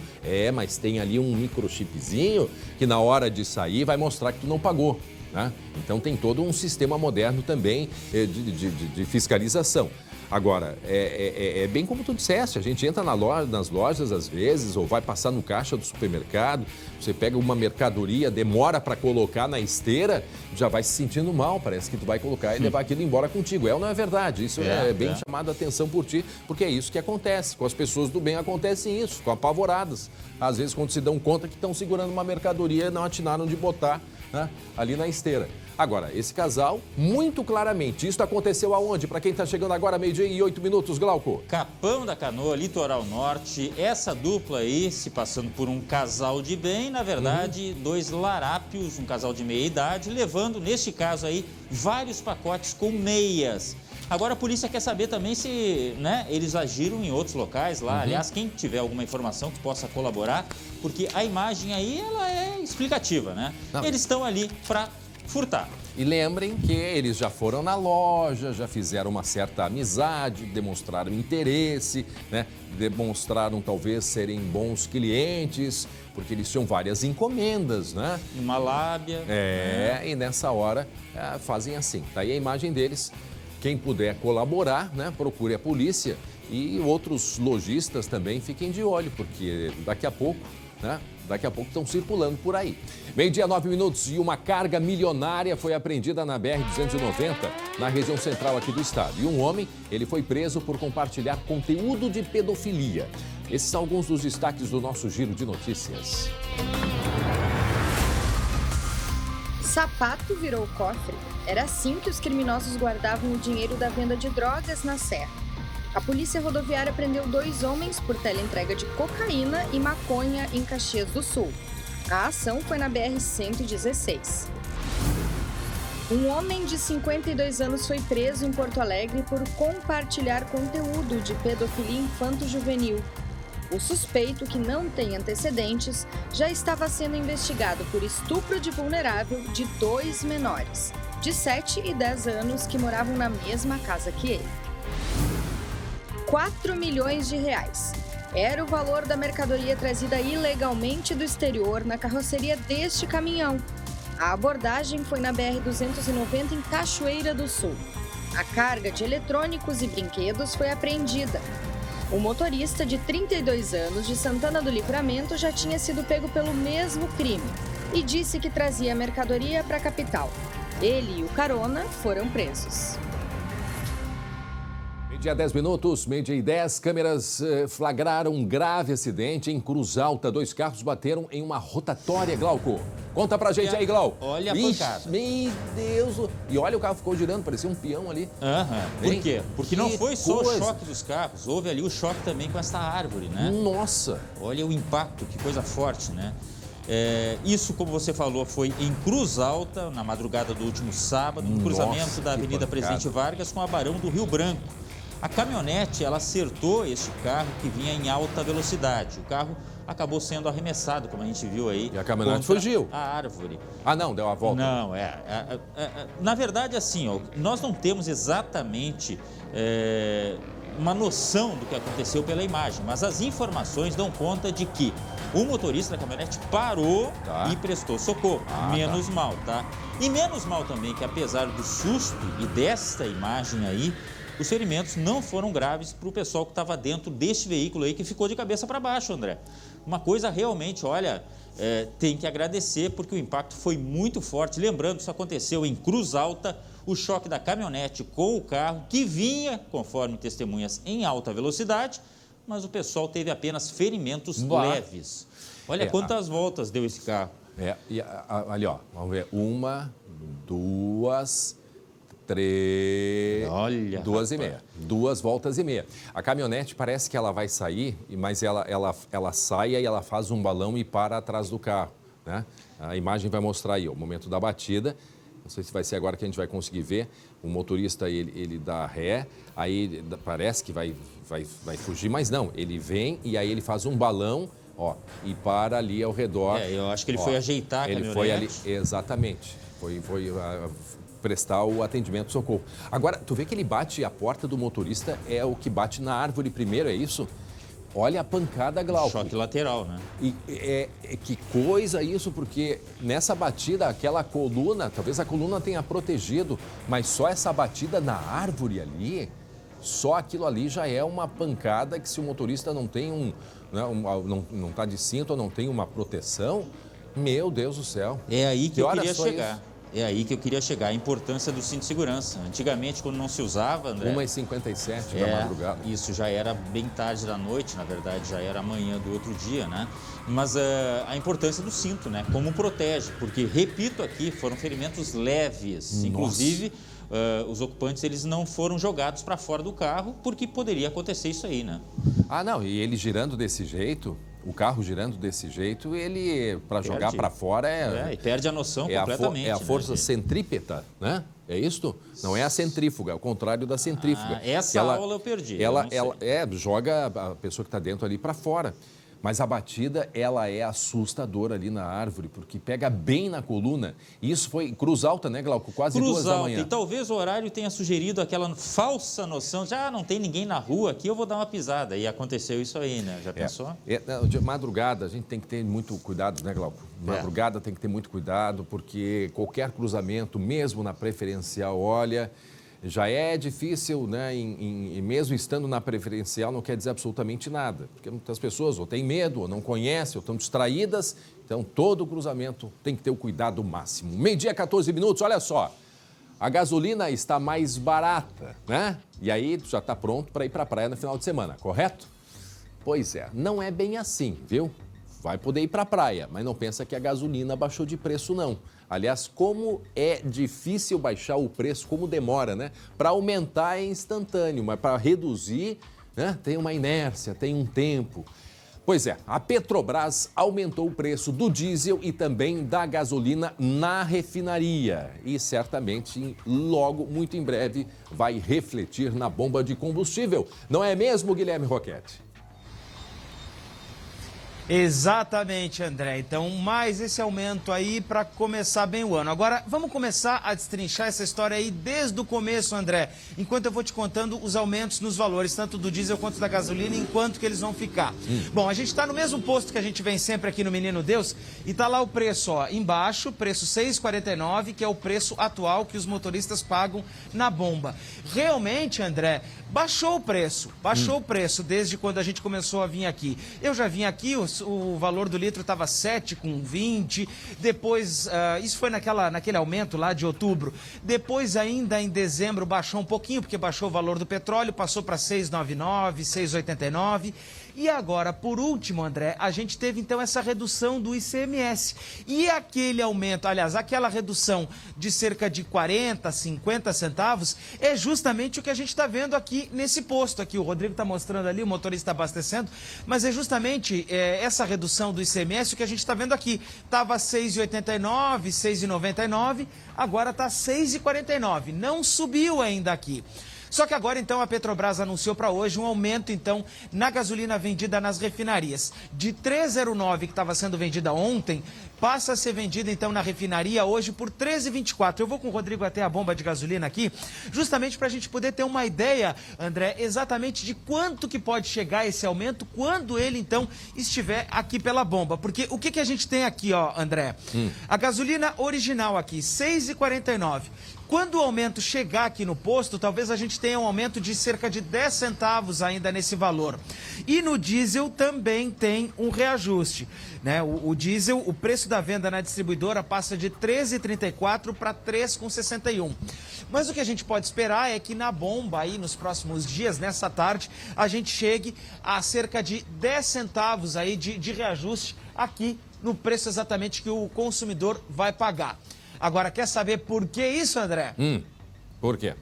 Mas tem ali um microchipzinho que na hora de sair vai mostrar que tu não pagou, né? Então tem todo um sistema moderno também de fiscalização. Agora, é bem como tu disseste, a gente entra nas lojas às vezes, ou vai passar no caixa do supermercado, você pega uma mercadoria, demora para colocar na esteira, já vai se sentindo mal, parece que tu vai colocar e levar aquilo embora contigo. Ou não é verdade? Isso é bem chamado a atenção por ti, porque é isso que acontece. Com as pessoas do bem acontece isso, ficam apavoradas. Às vezes, quando se dão conta que estão segurando uma mercadoria, não atinaram de botar, né, ali na esteira. Agora, esse casal, muito claramente, isso aconteceu aonde? Para quem está chegando agora, 12:08, Glauco.
Capão da Canoa, Litoral Norte. Essa dupla aí, se passando por um casal de bem, na verdade, dois larápios, um casal de meia idade, levando, neste caso aí, vários pacotes com meias. Agora a polícia quer saber também se, né, eles agiram em outros locais lá. Aliás, quem tiver alguma informação que possa colaborar, porque a imagem aí, ela é explicativa, né? Não. Eles estão ali para furtar.
E lembrem que eles já foram na loja, já fizeram uma certa amizade, demonstraram interesse, né? Demonstraram talvez serem bons clientes, porque eles tinham várias encomendas, né?
Uma lábia.
E nessa hora fazem assim. Tá aí a imagem deles. Quem puder colaborar, né? Procure a polícia e outros lojistas também fiquem de olho, porque daqui a pouco, né? Daqui a pouco estão circulando por aí. 12:09 e uma carga milionária foi apreendida na BR-290, na região central aqui do estado. E um homem, ele foi preso por compartilhar conteúdo de pedofilia. Esses são alguns dos destaques do nosso Giro de Notícias.
Sapato virou cofre. Era assim que os criminosos guardavam o dinheiro da venda de drogas na Serra. A Polícia Rodoviária prendeu 2 homens por teleentrega de cocaína e maconha em Caxias do Sul. A ação foi na BR-116. Um homem de 52 anos foi preso em Porto Alegre por compartilhar conteúdo de pedofilia infanto-juvenil. O suspeito, que não tem antecedentes, já estava sendo investigado por estupro de vulnerável de 2 menores, de 7 e 10 anos, que moravam na mesma casa que ele. 4 milhões de reais. Era o valor da mercadoria trazida ilegalmente do exterior na carroceria deste caminhão. A abordagem foi na BR-290 em Cachoeira do Sul. A carga de eletrônicos e brinquedos foi apreendida. O motorista, de 32 anos, de Santana do Livramento, já tinha sido pego pelo mesmo crime e disse que trazia a mercadoria para a capital. Ele e o carona foram presos.
12:10, 12:10, câmeras flagraram um grave acidente em Cruz Alta. 2 carros bateram em uma rotatória, Glauco. Conta pra gente aí, Glauco.
Olha a pancada.
Meu Deus. E olha, o carro ficou girando, parecia um peão ali.
Por quê? Porque não foi só o choque dos carros, houve ali o choque também com essa árvore, né?
Nossa.
Olha o impacto, que coisa forte, né? Isso, como você falou, foi em Cruz Alta, na madrugada do último sábado, no cruzamento da Avenida Presidente Vargas com a Barão do Rio Branco. A caminhonete, ela acertou este carro que vinha em alta velocidade. O carro acabou sendo arremessado, como a gente viu aí.
E a caminhonete fugiu.
A árvore.
Ah, não, deu a volta.
Não, na verdade, assim, ó, nós não temos exatamente uma noção do que aconteceu pela imagem, mas as informações dão conta de que o motorista da caminhonete parou e prestou socorro. Menos mal, tá? E menos mal também que, apesar do susto e desta imagem aí, os ferimentos não foram graves para o pessoal que estava dentro deste veículo aí, que ficou de cabeça para baixo, André. Uma coisa realmente, olha, tem que agradecer, porque o impacto foi muito forte. Lembrando, isso aconteceu em Cruz Alta, o choque da caminhonete com o carro, que vinha, conforme testemunhas, em alta velocidade, mas o pessoal teve apenas ferimentos leves. Olha quantas voltas deu esse carro.
Ali, ó, vamos ver. 1, 2, 3,
olha,
2,5. 2 voltas e meia. A caminhonete parece que ela vai sair, mas ela sai e ela faz um balão e para atrás do carro, né? A imagem vai mostrar aí, ó, o momento da batida. Não sei se vai ser agora que a gente vai conseguir ver. O motorista, ele dá ré, aí parece que vai fugir, mas não. Ele vem e aí ele faz um balão Ó, e para ali ao redor.
Eu acho que ele foi ajeitar a caminhonete.
Ele foi ali, exatamente. Foi prestar o atendimento, socorro. Agora, tu vê que ele bate a porta do motorista, é o que bate na árvore primeiro, é isso? Olha a pancada, Glauco.
Choque lateral, né?
E que coisa isso, porque nessa batida, aquela coluna, talvez a coluna tenha protegido, mas só essa batida na árvore ali, só aquilo ali já é uma pancada que se o motorista não tem não está de cinto ou não tem uma proteção, meu Deus do céu.
É aí que eu queria chegar. É aí que eu queria chegar, a importância do cinto de segurança. Antigamente, quando não se usava, André...
1h57 da madrugada.
Isso já era bem tarde da noite, na verdade, já era amanhã do outro dia, né? Mas a importância do cinto, né? Como protege, porque, repito aqui, foram ferimentos leves. Nossa. Inclusive, os ocupantes, eles não foram jogados para fora do carro, porque poderia acontecer isso aí, né?
Ah, não, e ele girando desse jeito... O carro girando desse jeito, ele, para jogar para fora,
e perde a noção completamente.
É a força centrípeta, né? É isso? Não é a centrífuga, é o contrário da centrífuga.
Essa aula eu perdi.
Ela joga a pessoa que está dentro ali para fora. Mas a batida, ela é assustadora ali na árvore, porque pega bem na coluna. E isso foi Cruz Alta, né, Glauco? Quase 2 da manhã.
E talvez o horário tenha sugerido aquela falsa noção de, não tem ninguém na rua aqui, eu vou dar uma pisada. E aconteceu isso aí, né? Já pensou?
De madrugada, a gente tem que ter muito cuidado, né, Glauco? Madrugada tem que ter muito cuidado, porque qualquer cruzamento, mesmo na preferencial, olha... Já é difícil, né? E mesmo estando na preferencial, não quer dizer absolutamente nada. Porque muitas pessoas ou têm medo, ou não conhecem, ou estão distraídas. Então, todo cruzamento tem que ter o cuidado máximo. 12h, 14 minutos, olha só. A gasolina está mais barata, né? E aí, tu já está pronto para ir para a praia no final de semana, correto? Pois é, não é bem assim, viu? Vai poder ir para a praia, mas não pensa que a gasolina baixou de preço, não. Aliás, como é difícil baixar o preço, como demora, né? Para aumentar é instantâneo, mas para reduzir, né? Tem uma inércia, tem um tempo. Pois é, a Petrobras aumentou o preço do diesel e também da gasolina na refinaria. E certamente, logo, muito em breve, vai refletir na bomba de combustível. Não é mesmo, Guilherme Roquette?
Exatamente, André. Então, mais esse aumento aí para começar bem o ano. Agora, vamos começar a destrinchar essa história aí desde o começo, André. Enquanto eu vou te contando os aumentos nos valores, tanto do diesel quanto da gasolina, enquanto que eles vão ficar. Bom, a gente está no mesmo posto que a gente vem sempre aqui no Menino Deus e tá lá o preço, ó, embaixo, preço 6,49, que é o preço atual que os motoristas pagam na bomba. Realmente, André, baixou o preço desde quando a gente começou a vir aqui. Eu já vim aqui, o valor do litro estava 7,20, depois, isso foi naquele aumento lá de outubro, depois ainda em dezembro baixou um pouquinho, porque baixou o valor do petróleo, passou para 6,99, 6,89, e agora, por último, André, a gente teve então essa redução do ICMS, e aquele aumento, aliás, aquela redução de cerca de 40, 50 centavos, é justamente o que a gente está vendo aqui nesse posto aqui, o Rodrigo está mostrando ali, o motorista abastecendo, mas é justamente essa redução do ICMS o que a gente está vendo aqui. Estava 6,89, 6,99, agora está 6,49. Não subiu ainda aqui. Só que agora, então, a Petrobras anunciou para hoje um aumento, então, na gasolina vendida nas refinarias. De 3,09, que estava sendo vendida ontem, passa a ser vendida, então, na refinaria hoje por 13,24. Eu vou com o Rodrigo até a bomba de gasolina aqui, justamente para a gente poder ter uma ideia, André, exatamente de quanto que pode chegar esse aumento quando ele, então, estiver aqui pela bomba. Porque o que a gente tem aqui, ó, André? A gasolina original aqui, 6,49. Quando o aumento chegar aqui no posto, talvez a gente tenha um aumento de cerca de 10 centavos ainda nesse valor. E no diesel também tem um reajuste, né? O diesel, o preço da venda na distribuidora passa de 13,34 para 3,61. Mas o que a gente pode esperar é que na bomba aí nos próximos dias, nessa tarde, a gente chegue a cerca de 10 centavos aí de reajuste aqui no preço exatamente que o consumidor vai pagar. Agora, quer saber por que isso, André?
Por quê?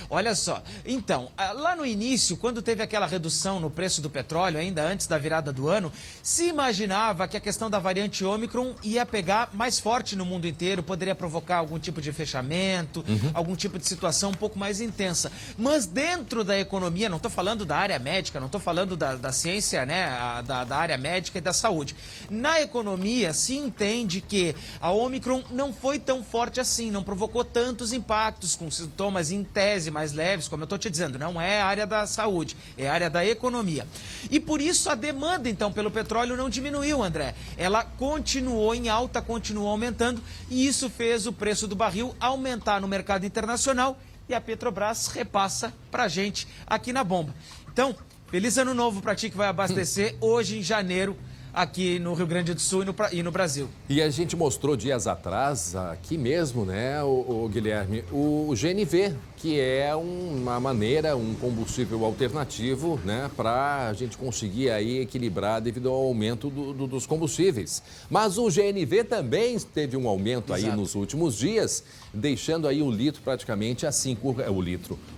Olha só, então, lá no início, quando teve aquela redução no preço do petróleo, ainda antes da virada do ano, se imaginava que a questão da variante Ômicron ia pegar mais forte no mundo inteiro, poderia provocar algum tipo de fechamento, algum tipo de situação um pouco mais intensa. Mas dentro da economia, não estou falando da área médica, não estou falando da ciência, né, da área médica e da saúde. Na economia, se entende que a Ômicron não foi tão forte assim, não provocou tantos impactos, com sintomas em tese mais leves, como eu estou te dizendo, não é a área da saúde, é a área da economia. E por isso a demanda, então, pelo petróleo não diminuiu, André. Ela continuou em alta, continuou aumentando, e isso fez o preço do barril aumentar no mercado internacional, e a Petrobras repassa pra gente aqui na bomba. Então, feliz ano novo pra ti que vai abastecer hoje em janeiro, aqui no Rio Grande do Sul e no Brasil.
E a gente mostrou dias atrás, aqui mesmo, né, o Guilherme, o GNV, que é uma maneira, um combustível alternativo, né, para a gente conseguir aí equilibrar devido ao aumento dos combustíveis. Mas o GNV também teve um aumento aí nos últimos dias, deixando aí o litro praticamente a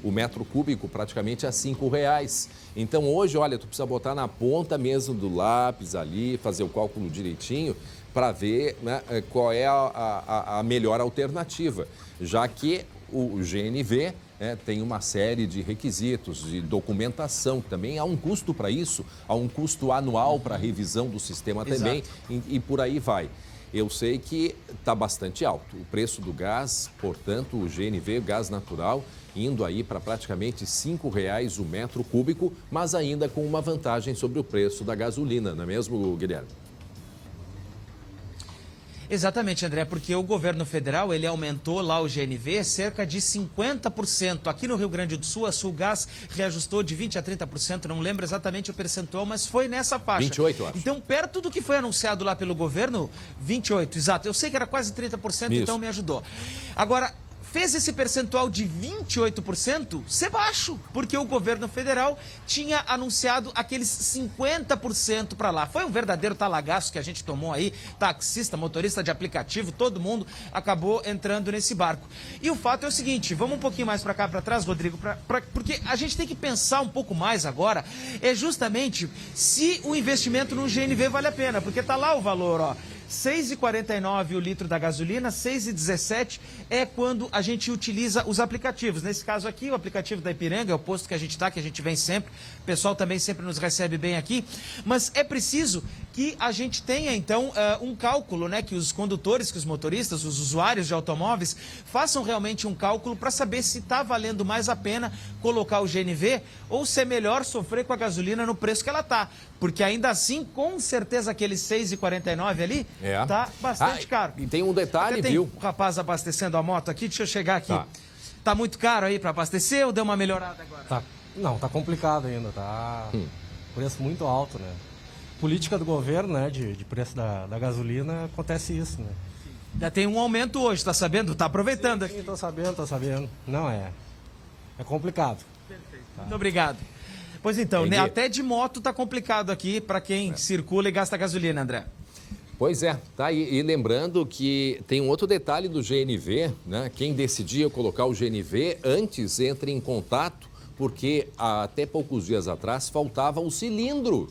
o metro cúbico praticamente a R$5. Então hoje, olha, tu precisa botar na ponta mesmo do lápis ali, fazer o cálculo direitinho para ver, né, qual é a melhor alternativa, já que o GNV tem uma série de requisitos, de documentação, também há um custo para isso, há um custo anual para a revisão do sistema também, e por aí vai. Eu sei que está bastante alto o preço do gás, portanto, o GNV, o gás natural, indo aí para praticamente R$5 o metro cúbico, mas ainda com uma vantagem sobre o preço da gasolina, não é mesmo, Guilherme?
Exatamente, André, porque o governo federal, ele aumentou lá o GNV cerca de 50%. Aqui no Rio Grande do Sul, a Sulgás reajustou de 20% a 30%, não lembro exatamente o percentual, mas foi nessa faixa.
28, eu acho.
Então, perto do que foi anunciado lá pelo governo, 28%, exato. Eu sei que era quase 30%, isso. Então me ajudou. Agora, fez esse percentual de 28% ser baixo, porque o governo federal tinha anunciado aqueles 50% para lá. Foi um verdadeiro talagaço que a gente tomou aí, taxista, motorista de aplicativo, todo mundo acabou entrando nesse barco. E o fato é o seguinte, vamos um pouquinho mais para cá, para trás, Rodrigo, porque a gente tem que pensar um pouco mais agora, é justamente se o investimento no GNV vale a pena, porque tá lá o valor, ó. R$6,49 o litro da gasolina, R$6,17 é quando a gente utiliza os aplicativos. Nesse caso aqui, o aplicativo da Ipiranga, é o posto que a gente está, que a gente vem sempre. O pessoal também sempre nos recebe bem aqui. Mas é preciso que a gente tenha, então, um cálculo, né? Que os condutores, que os motoristas, os usuários de automóveis façam realmente um cálculo para saber se está valendo mais a pena colocar o GNV ou se é melhor sofrer com a gasolina no preço que ela está. Porque ainda assim, com certeza, aquele R$6,49 ali tá bastante caro.
E tem um detalhe,
tem
viu?
Um rapaz abastecendo a moto aqui, deixa eu chegar aqui. Tá muito caro aí para abastecer ou deu uma melhorada agora?
Não, tá complicado ainda, tá preço muito alto, né? Política do governo, né, de preço da gasolina, acontece isso, né?
Já tem um aumento hoje, tá sabendo? Tá aproveitando aqui.
Sim, tô sabendo. Não, é complicado.
Perfeito. Muito obrigado. Pois então, né, até de moto tá complicado aqui para quem circula e gasta gasolina, André.
Pois é, tá aí. E lembrando que tem um outro detalhe do GNV, né? Quem decidia colocar o GNV antes entre em contato, porque até poucos dias atrás faltava o cilindro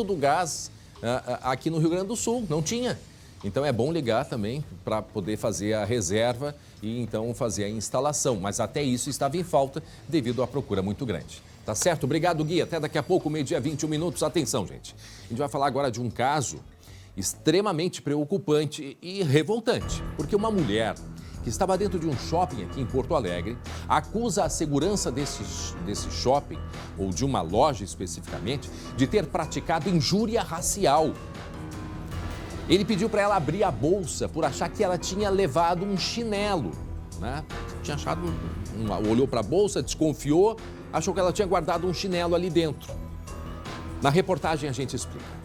do gás aqui no Rio Grande do Sul, não tinha. Então é bom ligar também para poder fazer a reserva e então fazer a instalação. Mas até isso estava em falta devido à procura muito grande. Tá certo? Obrigado, Gui. Até daqui a pouco, 12h, 21 minutos. Atenção, gente. A gente vai falar agora de um caso extremamente preocupante e revoltante. Porque uma mulher que estava dentro de um shopping aqui em Porto Alegre acusa a segurança desse shopping, ou de uma loja especificamente, de ter praticado injúria racial. Ele pediu para ela abrir a bolsa por achar que ela tinha levado um chinelo, né? Tinha achado olhou para a bolsa, desconfiou, achou que ela tinha guardado um chinelo ali dentro. Na reportagem a gente explica.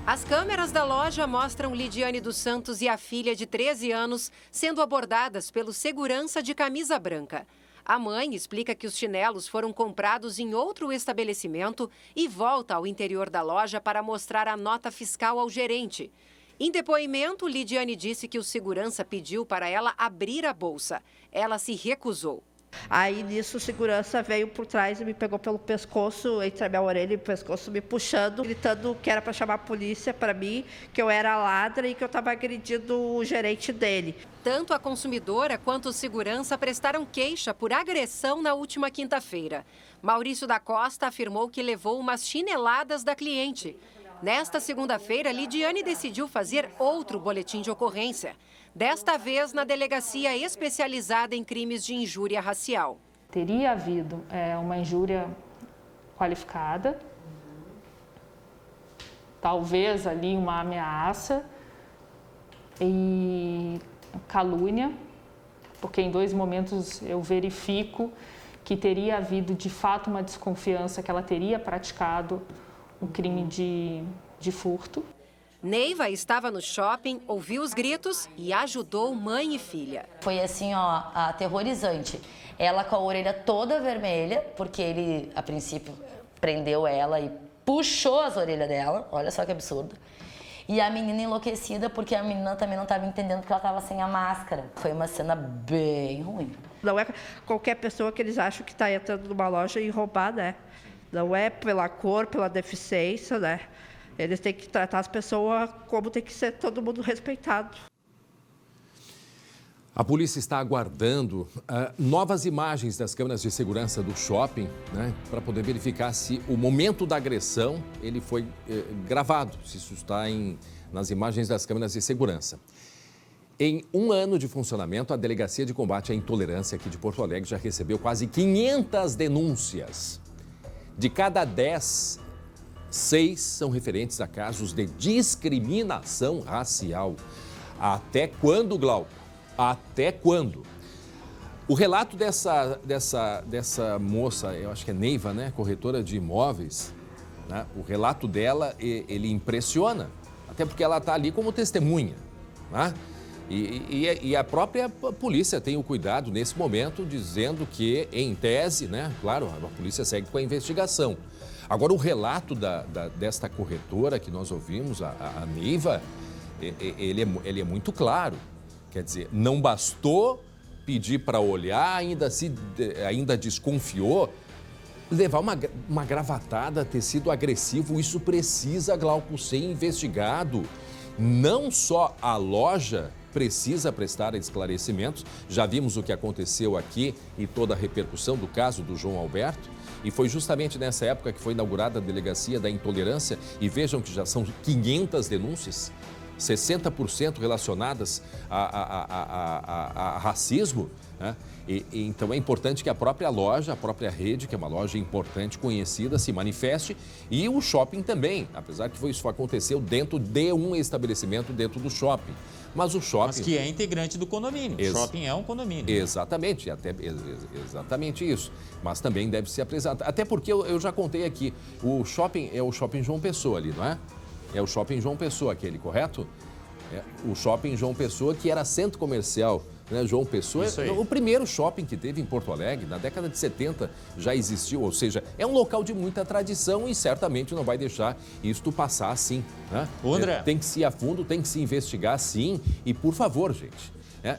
As câmeras da loja mostram Lidiane dos Santos e a filha de 13 anos sendo abordadas pelo segurança de camisa branca. A mãe explica que os chinelos foram comprados em outro estabelecimento e volta ao interior da loja para mostrar a nota fiscal ao gerente. Em depoimento, Lidiane disse que o segurança pediu para ela abrir a bolsa. Ela se recusou.
Aí, nisso, o segurança veio por trás e me pegou pelo pescoço, entre a minha orelha e o pescoço, me puxando, gritando que era para chamar a polícia para mim, que eu era ladra e que eu estava agredindo o gerente dele.
Tanto a consumidora quanto o segurança prestaram queixa por agressão na última quinta-feira. Maurício da Costa afirmou que levou umas chineladas da cliente. Nesta segunda-feira, Lidiane decidiu fazer outro boletim de ocorrência. Desta vez na delegacia especializada em crimes de injúria racial.
Teria havido uma injúria qualificada, talvez ali uma ameaça e calúnia, porque em 2 momentos eu verifico que teria havido de fato uma desconfiança que ela teria praticado o crime de furto.
Neiva estava no shopping, ouviu os gritos e ajudou mãe e filha.
Foi assim, ó, aterrorizante. Ela com a orelha toda vermelha, porque ele, a princípio, prendeu ela e puxou as orelhas dela. Olha só que absurdo. E a menina enlouquecida, porque a menina também não estava entendendo que ela estava sem a máscara. Foi uma cena bem ruim.
Não é qualquer pessoa que eles acham que está entrando numa loja e roubar, né? Não é pela cor, pela deficiência, né? Eles têm que tratar as pessoas como tem que ser todo mundo respeitado.
A polícia está aguardando novas imagens das câmeras de segurança do shopping, né, para poder verificar se o momento da agressão ele foi gravado, se isso está nas imagens das câmeras de segurança. Em 1 ano de funcionamento, a Delegacia de Combate à Intolerância aqui de Porto Alegre já recebeu quase 500 denúncias. De cada 10, 6 são referentes a casos de discriminação racial. Até quando, Glauco? Até quando? O relato dessa moça, eu acho que é Neiva, né? Corretora de imóveis, né? O relato dela, ele impressiona. Até porque ela está ali como testemunha, né? E a própria polícia tem o cuidado nesse momento, dizendo que, em tese, né? Claro, a polícia segue com a investigação. Agora, o relato desta corretora que nós ouvimos, a Neiva, ele é muito claro. Quer dizer, não bastou pedir para olhar, ainda desconfiou, levar uma gravatada, ter sido agressivo, isso precisa, Glauco, ser investigado. Não só a loja precisa prestar esclarecimentos, já vimos o que aconteceu aqui e toda a repercussão do caso do João Alberto, e foi justamente nessa época que foi inaugurada a Delegacia da Intolerância, e vejam que já são 500 denúncias, 60% relacionadas a racismo, né? Então é importante que a própria loja, a própria rede, que é uma loja importante, conhecida, se manifeste, e o shopping também, apesar que isso aconteceu dentro de um estabelecimento dentro do shopping. Mas o shopping...
Mas que é integrante do condomínio. O shopping é um condomínio.
Exatamente, exatamente isso. Mas também deve ser apresentado. Até porque eu já contei aqui, o shopping é o Shopping João Pessoa ali, não é? É o Shopping João Pessoa aquele, correto? É o Shopping João Pessoa, que era centro comercial, né? João Pessoa é o primeiro shopping que teve em Porto Alegre, na década de 70 já existiu, ou seja, é um local de muita tradição e certamente não vai deixar isto passar assim, né?
André.
Tem que se ir a fundo, tem que se investigar sim, e por favor, gente,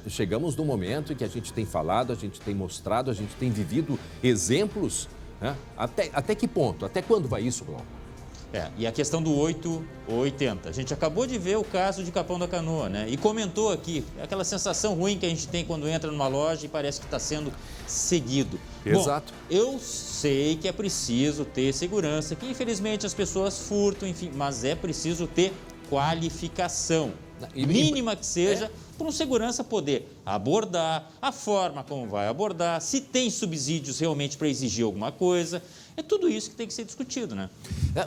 chegamos num momento em que a gente tem falado, a gente tem mostrado, a gente tem vivido exemplos, né? Até que ponto, até quando vai isso, Glauco?
E a questão do 880. A gente acabou de ver o caso de Capão da Canoa, né? E comentou aqui, aquela sensação ruim que a gente tem quando entra numa loja e parece que está sendo seguido.
Exato.
Bom, eu sei que é preciso ter segurança, que infelizmente as pessoas furtam, enfim, mas é preciso ter qualificação, mínima que seja, para um segurança poder abordar, a forma como vai abordar, se tem subsídios realmente para exigir alguma coisa. É tudo isso que tem que ser discutido, né?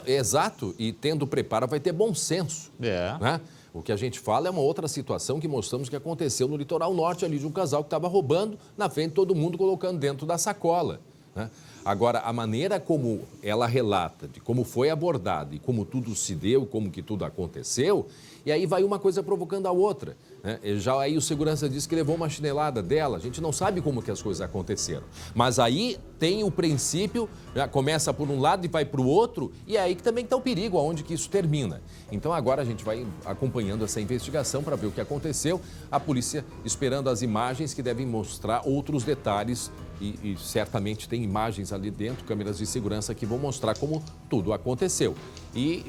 Exato, e tendo preparo vai ter bom senso. Né? O que a gente fala é uma outra situação que mostramos que aconteceu no litoral norte, ali de um casal que estava roubando na frente de todo mundo, colocando dentro da sacola, né? Agora, a maneira como ela relata, de como foi abordado e como tudo se deu, como que tudo aconteceu, e aí vai uma coisa provocando a outra, né? Já aí o segurança disse que levou uma chinelada dela, a gente não sabe como que as coisas aconteceram. Mas aí tem o princípio, já começa por um lado e vai para o outro, e é aí que também está o perigo, aonde que isso termina. Então agora a gente vai acompanhando essa investigação para ver o que aconteceu, a polícia esperando as imagens que devem mostrar outros detalhes e certamente tem imagens ali dentro, câmeras de segurança que vão mostrar como tudo aconteceu. E,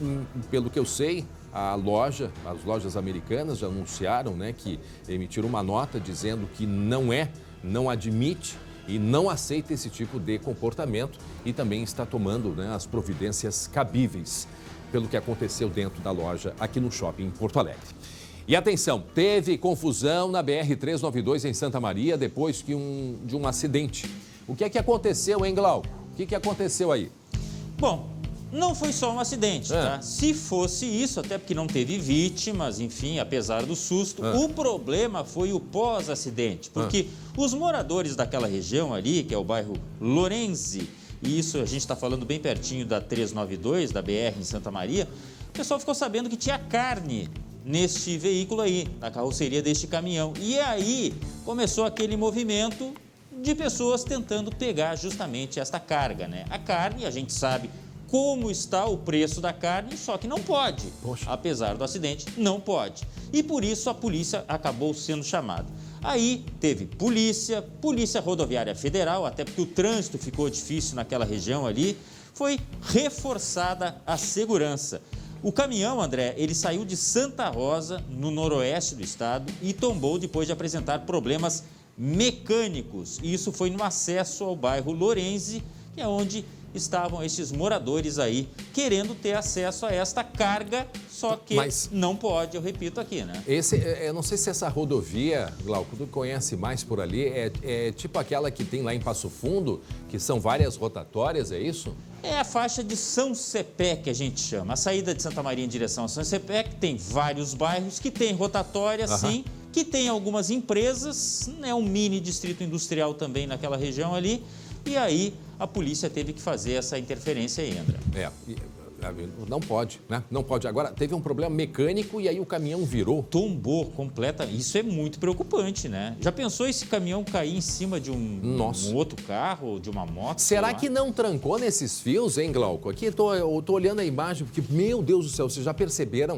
pelo que eu sei, as lojas americanas já anunciaram, né, que emitiram uma nota dizendo que não admite e não aceita esse tipo de comportamento e também está tomando, né, as providências cabíveis pelo que aconteceu dentro da loja aqui no shopping em Porto Alegre. E atenção, teve confusão na BR-392 em Santa Maria depois de um acidente. O que é que aconteceu, hein, Glauco? O que aconteceu aí?
Bom, não foi só um acidente, tá? Se fosse isso, até porque não teve vítimas, enfim, apesar do susto, o problema foi o pós-acidente, porque os moradores daquela região ali, que é o bairro Lorenzi, e isso a gente está falando bem pertinho da 392, da BR em Santa Maria, o pessoal ficou sabendo que tinha carne neste veículo aí, na carroceria deste caminhão. E aí começou aquele movimento de pessoas tentando pegar justamente esta carga, né? A carne, a gente sabe como está o preço da carne, só que não pode. Poxa. Apesar do acidente, não pode. E por isso a polícia acabou sendo chamada. Aí teve Polícia Rodoviária Federal, até porque o trânsito ficou difícil naquela região ali, foi reforçada a segurança. O caminhão, André, ele saiu de Santa Rosa, no noroeste do estado, e tombou depois de apresentar problemas mecânicos. E isso foi no acesso ao bairro Lorenzi, que é onde estavam esses moradores aí querendo ter acesso a esta carga, só que não pode, eu repito aqui, né?
Eu não sei se essa rodovia, Glauco, tu conhece mais por ali, é tipo aquela que tem lá em Passo Fundo, que são várias rotatórias, é isso?
É a faixa de São Cepé, que a gente chama. A saída de Santa Maria em direção a São Cepé, que tem vários bairros, que tem rotatória, sim, que tem algumas empresas, né, um mini distrito industrial também naquela região ali, e aí a polícia teve que fazer essa interferência aí, André.
Não pode, né? Não pode. Agora, teve um problema mecânico e aí o caminhão virou.
Tombou completamente. Isso é muito preocupante, né? Já pensou esse caminhão cair em cima de um outro carro, de uma moto?
Será que não trancou nesses fios, hein, Glauco? Aqui eu tô olhando a imagem porque, meu Deus do céu, vocês já perceberam?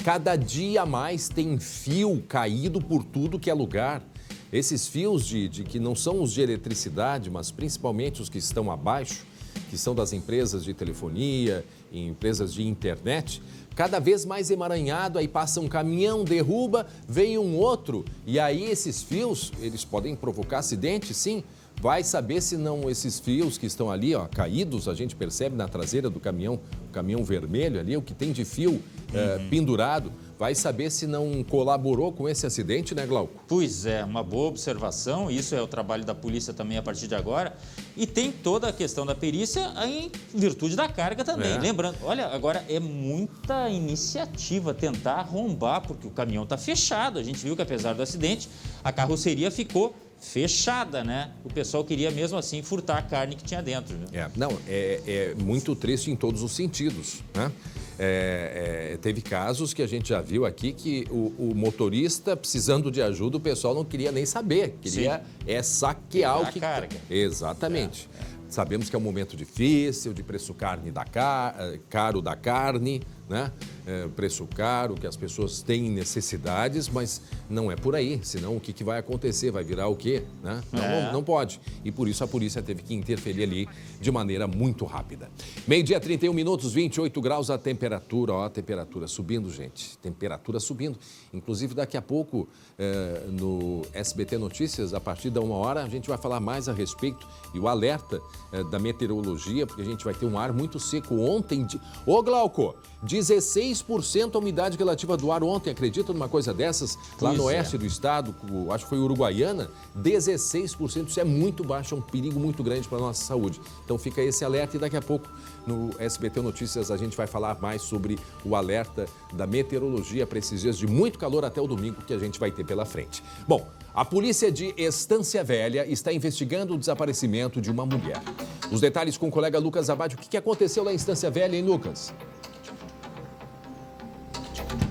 Cada dia mais tem fio caído por tudo que é lugar. Esses fios que não são os de eletricidade, mas principalmente os que estão abaixo, que são das empresas de telefonia e empresas de internet, cada vez mais emaranhado, aí passa um caminhão, derruba, vem um outro, e aí esses fios, eles podem provocar acidente, sim. Vai saber se não esses fios que estão ali, ó, caídos, a gente percebe na traseira do caminhão, o caminhão vermelho ali, o que tem de fio pendurado, vai saber se não colaborou com esse acidente, né, Glauco?
Pois é, uma boa observação, isso é o trabalho da polícia também a partir de agora, e tem toda a questão da perícia em virtude da carga também. Lembrando, olha, agora é muita iniciativa tentar arrombar, porque o caminhão está fechado, a gente viu que apesar do acidente, a carroceria ficou fechada, né? O pessoal queria mesmo assim furtar a carne que tinha dentro. Viu?
É muito triste em todos os sentidos, né? Teve casos que a gente já viu aqui que o motorista precisando de ajuda, o pessoal não queria nem saber, queria saquear o que...
carga.
Exatamente. Sabemos que é um momento difícil, de preço caro da carne, né? Preço caro, que as pessoas têm necessidades, mas não é por aí. Senão, o que vai acontecer? Vai virar o quê? Né? Não pode. E por isso a polícia teve que interferir ali de maneira muito rápida. 12h, 31 minutos, 28 graus a temperatura. Ó, a temperatura subindo, gente. Temperatura subindo. Inclusive, daqui a pouco, no SBT Notícias, a partir da 1h, a gente vai falar mais a respeito e o alerta da meteorologia, porque a gente vai ter um ar muito seco ontem. Ô, Glauco, 16% a umidade relativa do ar ontem, acredita numa coisa dessas? Lá no oeste do estado, acho que foi Uruguaiana, 16%, isso é muito baixo, é um perigo muito grande para a nossa saúde. Então fica esse alerta e daqui a pouco no SBT Notícias a gente vai falar mais sobre o alerta da meteorologia para esses dias de muito calor até o domingo que a gente vai ter pela frente. Bom, a polícia de Estância Velha está investigando o desaparecimento de uma mulher. Os detalhes com o colega Lucas Abad. O que aconteceu lá em Estância Velha, hein, Lucas?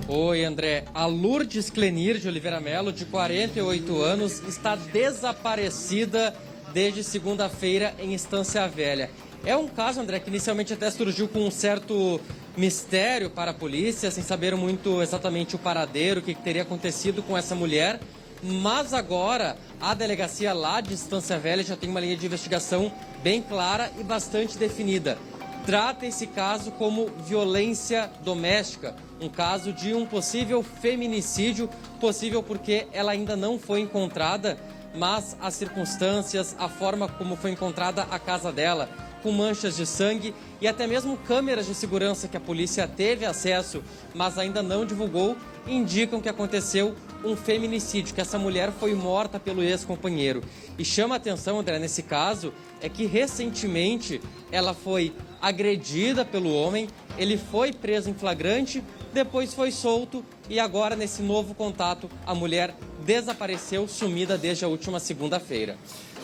Oi, André. A Lourdes Clenir de Oliveira Melo, de 48 anos, está desaparecida desde segunda-feira em Estância Velha. É um caso, André, que inicialmente até surgiu com um certo mistério para a polícia, sem saber muito exatamente o paradeiro, o que teria acontecido com essa mulher. Mas agora a delegacia lá de Estância Velha já tem uma linha de investigação bem clara e bastante definida. Trata esse caso como violência doméstica, um caso de um possível feminicídio, possível porque ela ainda não foi encontrada, mas as circunstâncias, a forma como foi encontrada a casa dela, com manchas de sangue e até mesmo câmeras de segurança que a polícia teve acesso, mas ainda não divulgou, indicam que aconteceu um feminicídio, que essa mulher foi morta pelo ex-companheiro. E chama a atenção, André, nesse caso, é que recentemente ela foi agredida pelo homem, ele foi preso em flagrante, depois foi solto e agora, nesse novo contato, a mulher desapareceu, sumida desde a última segunda-feira.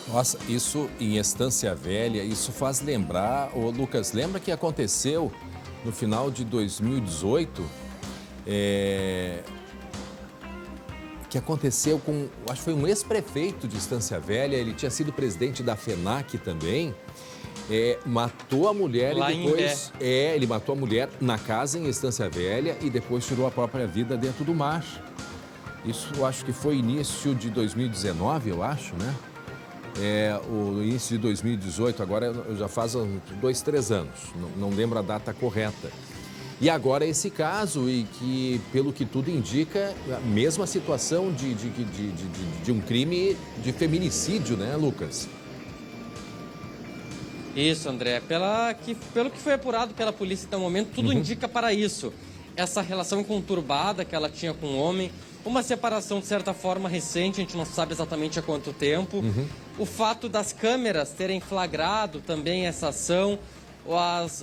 Nossa, isso em Estância Velha, isso faz lembrar, ô Lucas, lembra que aconteceu no final de 2018, que aconteceu com, acho que foi um ex-prefeito de Estância Velha, ele tinha sido presidente da FENAC também, matou a mulher
lá
e depois... ele matou a mulher na casa em Estância Velha e depois tirou a própria vida dentro do mar. Isso eu acho que foi início de 2019, eu acho, né? O início de 2018, agora já faz 2, 3 anos, não lembro a data correta. E agora esse caso, e que, pelo que tudo indica, a mesma situação de um crime de feminicídio, né, Lucas?
Isso, André. Pelo que foi apurado pela polícia até o momento, tudo indica para isso. Essa relação conturbada que ela tinha com o homem, uma separação de certa forma recente, a gente não sabe exatamente há quanto tempo. O fato das câmeras terem flagrado também essa ação,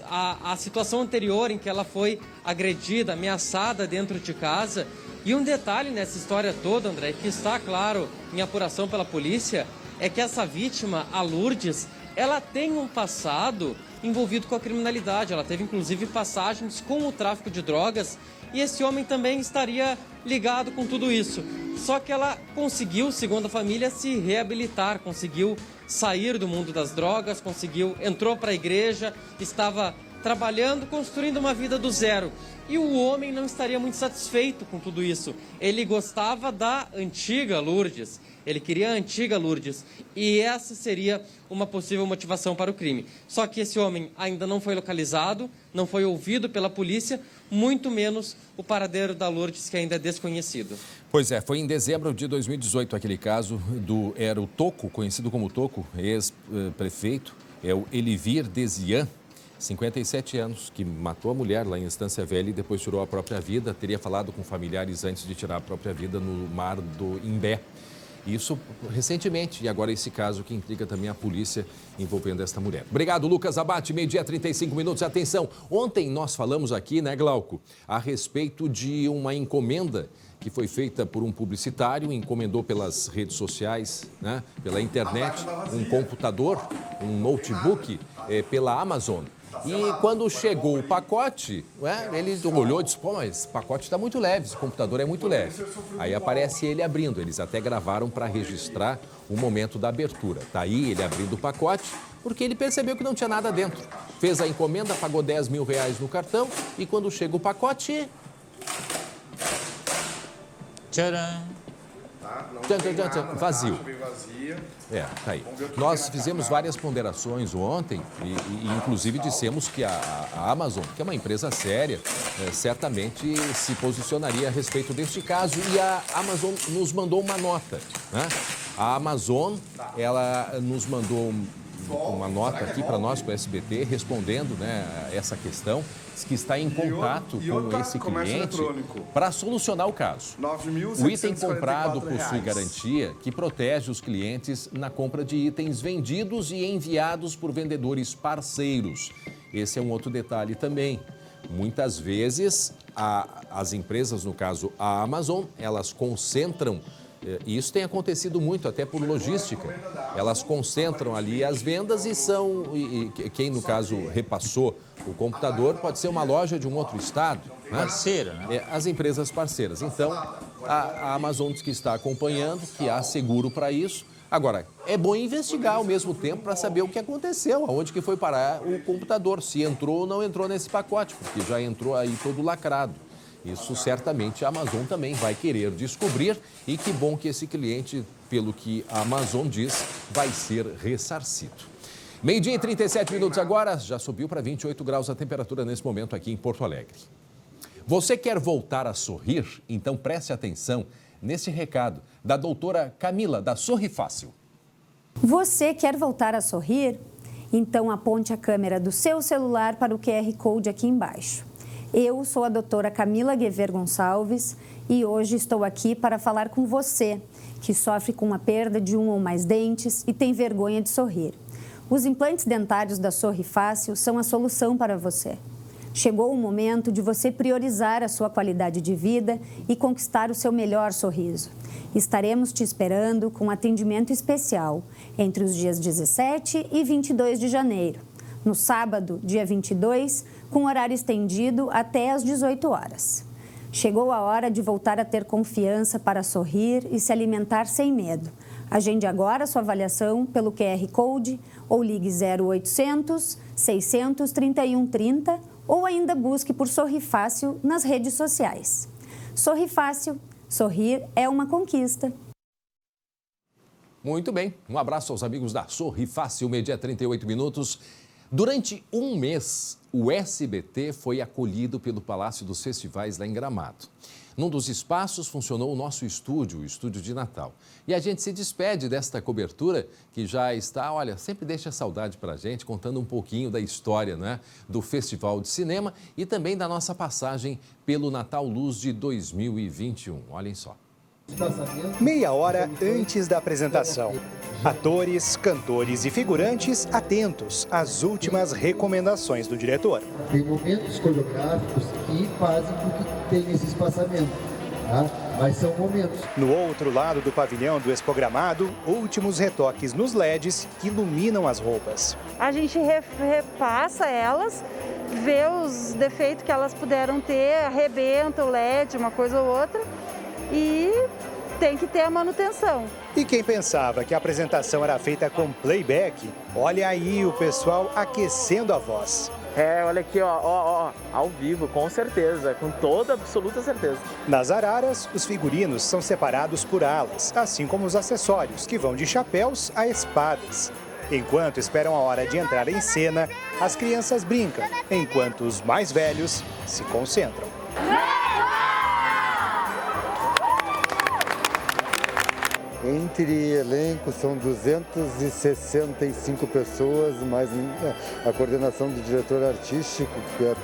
a situação anterior em que ela foi agredida, ameaçada dentro de casa. E um detalhe nessa história toda, André, que está claro em apuração pela polícia, é que essa vítima, a Lourdes, ela tem um passado envolvido com a criminalidade. Ela teve inclusive passagens com o tráfico de drogas e esse homem também estaria ligado com tudo isso. Só que ela conseguiu, segundo a família, se reabilitar, conseguiu sair do mundo das drogas, entrou para a igreja, estava trabalhando, construindo uma vida do zero. E o homem não estaria muito satisfeito com tudo isso. Ele gostava da antiga Lourdes, ele queria a antiga Lourdes. E essa seria uma possível motivação para o crime. Só que esse homem ainda não foi localizado, não foi ouvido pela polícia, muito menos o paradeiro da Lourdes, que ainda é desconhecido.
Pois é, foi em dezembro de 2018 aquele caso era o Toco, conhecido como Toco, ex-prefeito, é o Elivir Desian, 57 anos, que matou a mulher lá em Estância Velha e depois tirou a própria vida. Teria falado com familiares antes de tirar a própria vida no mar do Imbé. Isso recentemente, e agora esse caso que intriga também a polícia envolvendo esta mulher. Obrigado, Lucas Abate, 12h35. Atenção, ontem nós falamos aqui, né, Glauco, a respeito de uma encomenda que foi feita por um publicitário, encomendou pelas redes sociais, né, pela internet, um computador, um notebook, pela Amazon. E quando chegou o pacote, ele olhou e disse, pô, mas esse pacote está muito leve, esse computador é muito leve. Aí aparece ele abrindo, eles até gravaram para registrar o momento da abertura. Tá aí ele abrindo o pacote, porque ele percebeu que não tinha nada dentro. Fez a encomenda, pagou R$10 mil no cartão e quando chega o pacote...
Tcharam!
Vazio. Tá aí. Nós fizemos várias ponderações ontem e inclusive dissemos que a Amazon, que é uma empresa séria, certamente se posicionaria a respeito deste caso e a Amazon nos mandou uma nota, né? A Amazon, ela nos mandou uma nota aqui para nós, para o SBT, respondendo, né, essa questão, que está em contato com esse cliente para solucionar o caso. O item comprado possui garantia que protege os clientes na compra de itens vendidos e enviados por vendedores parceiros. Esse é um outro detalhe também. Muitas vezes, as empresas, no caso a Amazon, elas concentram, e isso tem acontecido muito, até por logística. Elas concentram ali as vendas e quem, no caso, repassou o computador pode ser uma loja de um outro estado. Né?
Parceira, né?
As empresas parceiras. Então, a Amazon diz que está acompanhando, que há seguro para isso. Agora, é bom investigar ao mesmo tempo para saber o que aconteceu, aonde que foi parar o computador, se entrou ou não entrou nesse pacote, porque já entrou aí todo lacrado. Isso certamente a Amazon também vai querer descobrir e que bom que esse cliente, pelo que a Amazon diz, vai ser ressarcido. Meio-dia e 37 minutos agora, já subiu para 28 graus a temperatura nesse momento aqui em Porto Alegre. Você quer voltar a sorrir? Então preste atenção nesse recado da doutora Camila, da Sorri Fácil.
Você quer voltar a sorrir? Então aponte a câmera do seu celular para o QR Code aqui embaixo. Eu sou a doutora Camila Guever Gonçalves e hoje estou aqui para falar com você, que sofre com a perda de um ou mais dentes e tem vergonha de sorrir. Os implantes dentários da Sorri Fácil são a solução para você. Chegou o momento de você priorizar a sua qualidade de vida e conquistar o seu melhor sorriso. Estaremos te esperando com atendimento especial entre os dias 17 e 22 de janeiro. No sábado, dia 22, com horário estendido até às 18 horas. Chegou a hora de voltar a ter confiança para sorrir e se alimentar sem medo. Agende agora sua avaliação pelo QR Code ou ligue 0800 600 3130 ou ainda busque por Sorri Fácil nas redes sociais. Sorri Fácil, sorrir é uma conquista.
Muito bem, um abraço aos amigos da Sorri Fácil, meio-dia 38 minutos. Durante um mês, o SBT foi acolhido pelo Palácio dos Festivais lá em Gramado. Num dos espaços funcionou o nosso estúdio, o Estúdio de Natal. E a gente se despede desta cobertura que já está, olha, sempre deixa saudade para a gente, contando um pouquinho da história, né, do Festival de Cinema e também da nossa passagem pelo Natal Luz de 2021. Olhem só.
Meia hora antes da apresentação. Atores, cantores e figurantes atentos às últimas recomendações do diretor.
Tem momentos coreográficos que fazem com que tenha esse espaçamento, tá? Mas são momentos.
No outro lado do pavilhão do Expogramado, últimos retoques nos LEDs que iluminam as roupas.
A gente repassa elas, vê os defeitos que elas puderam ter, arrebenta o LED, uma coisa ou outra. E tem que ter a manutenção.
E quem pensava que a apresentação era feita com playback, olha aí o pessoal aquecendo a voz.
Olha aqui, ó, ao vivo, com certeza, com toda absoluta certeza.
Nas araras, os figurinos são separados por alas, assim como os acessórios, que vão de chapéus a espadas. Enquanto esperam a hora de entrar em cena, as crianças brincam, enquanto os mais velhos se concentram.
Entre elencos são 265 pessoas, mais a coordenação do diretor artístico,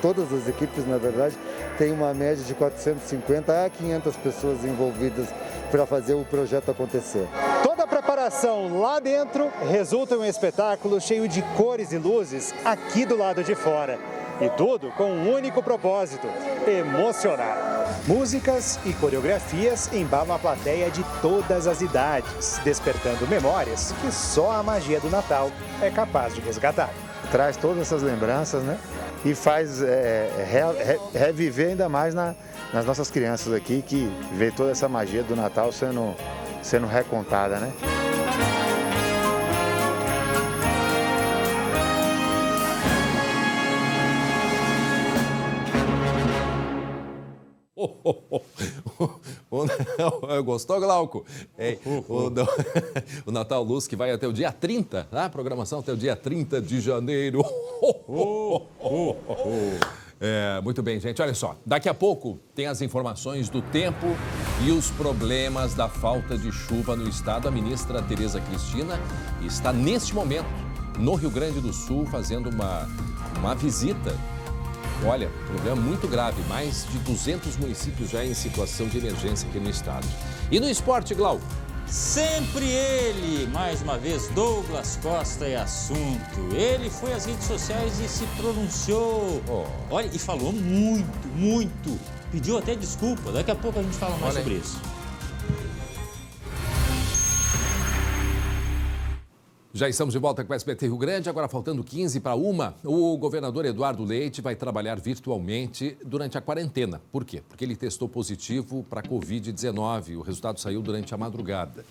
todas as equipes, na verdade, tem uma média de 450 a 500 pessoas envolvidas para fazer o projeto acontecer.
Toda a preparação lá dentro resulta em um espetáculo cheio de cores e luzes aqui do lado de fora. E tudo com um único propósito: emocionar. Músicas e coreografias embalam a plateia de todas as idades, despertando memórias que só a magia do Natal é capaz de resgatar.
Traz todas essas lembranças, né? E faz reviver ainda mais nas nossas crianças aqui, que vê toda essa magia do Natal sendo recontada, né?
Gostou, Glauco? O Natal Luz que vai até o dia 30, tá? A programação até o dia 30 de janeiro. Muito bem, gente. Olha só, daqui a pouco tem as informações do tempo e os problemas da falta de chuva no estado. A ministra Tereza Cristina está, neste momento, no Rio Grande do Sul, fazendo uma visita. Olha, problema muito grave, mais de 200 municípios já em situação de emergência aqui no estado. E no esporte, Glau?
Sempre ele, mais uma vez, Douglas Costa é assunto. Ele foi às redes sociais e se pronunciou. Olha, e falou muito. Pediu até desculpa. Daqui a pouco a gente fala mais sobre isso.
Já estamos de volta com o SBT Rio Grande, agora faltando 15 para 1. O governador Eduardo Leite vai trabalhar virtualmente durante a quarentena. Por quê? Porque ele testou positivo para a Covid-19. O resultado saiu durante a madrugada.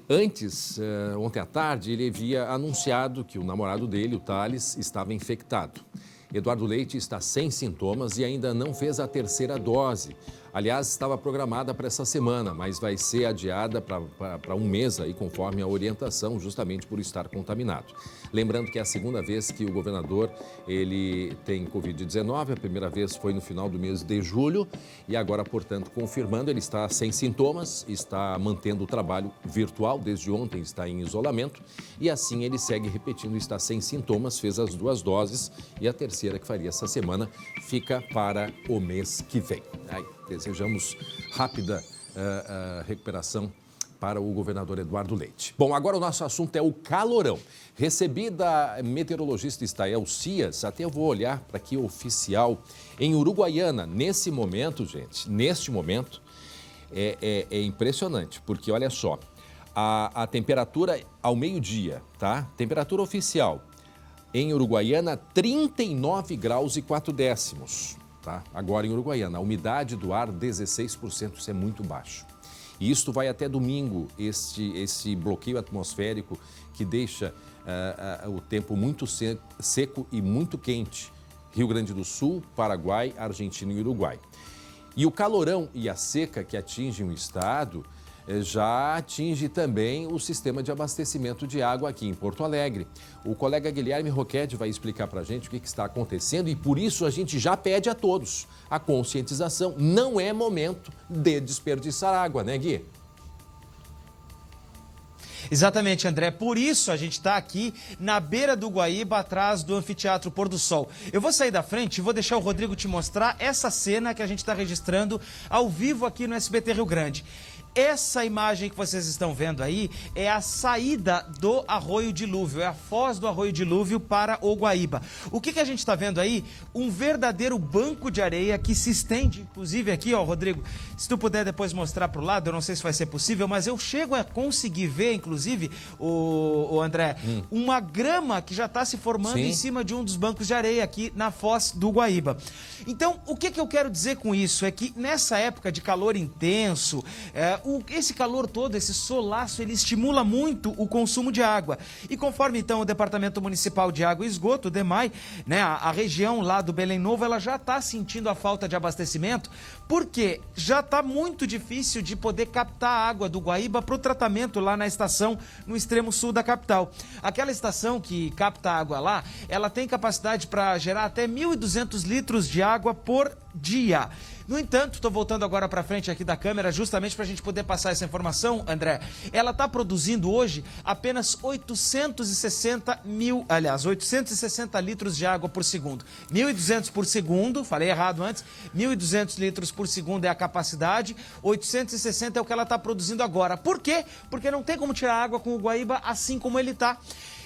Antes, ontem à tarde, ele havia anunciado que o namorado dele, o Thales, estava infectado. Eduardo Leite está sem sintomas e ainda não fez a terceira dose. Aliás, estava programada para essa semana, mas vai ser adiada para um mês aí, conforme a orientação, justamente por estar contaminado. Lembrando que é a segunda vez que o governador ele tem Covid-19, a primeira vez foi no final do mês de julho e agora, portanto, confirmando, ele está sem sintomas, está mantendo o trabalho virtual, desde ontem está em isolamento e assim ele segue repetindo, está sem sintomas, fez as 2 doses e a terceira, que faria essa semana, fica para o mês que vem. Aí, desejamos rápida recuperação para o governador Eduardo Leite. Bom, agora o nosso assunto é o calorão. Recebi da meteorologista Estael Cias, até eu vou olhar para aqui oficial, em Uruguaiana. Nesse momento, gente, neste momento, é impressionante, porque olha só, a temperatura ao meio-dia, tá? Temperatura oficial em Uruguaiana, 39 graus e 4 décimos. Tá? Agora em Uruguaiana, a umidade do ar 16%, isso é muito baixo. E isto vai até domingo, esse bloqueio atmosférico que deixa o tempo muito seco e muito quente. Rio Grande do Sul, Paraguai, Argentina e Uruguai. E o calorão e a seca que atingem o estado já atinge também o sistema de abastecimento de água aqui em Porto Alegre. O colega Guilherme Roquette vai explicar para a gente o que está acontecendo e por isso a gente já pede a todos a conscientização. Não é momento de desperdiçar água, né, Gui?
Exatamente, André. Por isso a gente está aqui na beira do Guaíba, atrás do Anfiteatro Pôr do Sol. Eu vou sair da frente e vou deixar o Rodrigo te mostrar essa cena que a gente está registrando ao vivo aqui no SBT Rio Grande. Essa imagem que vocês estão vendo aí é a saída do Arroio Dilúvio, é a foz do Arroio Dilúvio para o Guaíba. O que a gente está vendo aí? Um verdadeiro banco de areia que se estende, inclusive aqui, ó, Rodrigo, se tu puder depois mostrar para o lado, eu não sei se vai ser possível, mas eu chego a conseguir ver, inclusive, o André, uma grama que já está se formando em cima de um dos bancos de areia aqui na foz do Guaíba. Então, o que eu quero dizer com isso? É que nessa época de calor intenso, esse calor todo, esse solaço, ele estimula muito o consumo de água. E conforme, então, o Departamento Municipal de Água e Esgoto, o DEMAI, né, a região lá do Belém Novo, ela já está sentindo a falta de abastecimento, porque já está muito difícil de poder captar a água do Guaíba para o tratamento lá na estação no extremo sul da capital. Aquela estação que capta a água lá, ela tem capacidade para gerar até 1.200 litros de água por dia. No entanto, estou voltando agora para frente aqui da câmera, justamente para a gente poder passar essa informação, André. Ela está produzindo hoje apenas 860 litros de água por segundo. 1.200 por segundo, falei errado antes, 1.200 litros por segundo é a capacidade, 860 é o que ela está produzindo agora. Por quê? Porque não tem como tirar água com o Guaíba assim como ele está.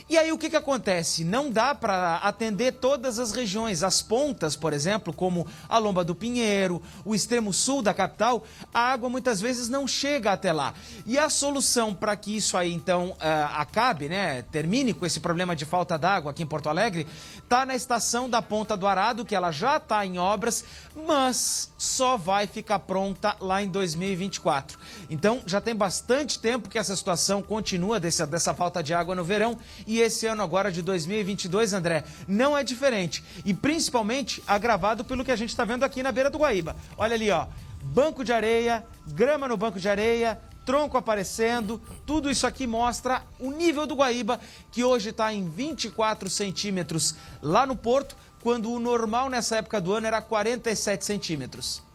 E aí o que acontece? Não dá para atender todas as regiões. As pontas, por exemplo, como a Lomba do Pinheiro, o extremo sul da capital, a água muitas vezes não chega até lá. E a solução para que isso aí então acabe, né, termine com esse problema de falta d'água aqui em Porto Alegre, está na estação da Ponta do Arado, que ela já está em obras, mas só vai ficar pronta lá em 2024. Então já tem bastante tempo que essa situação continua dessa falta de água no verão. E esse ano agora de 2022, André, não é diferente. E principalmente agravado pelo que a gente está vendo aqui na beira do Guaíba. Olha ali, ó, banco de areia, grama no banco de areia, tronco aparecendo, tudo isso aqui mostra o nível do Guaíba, que hoje está em 24 centímetros lá no porto, quando o normal nessa época do ano era 47 centímetros.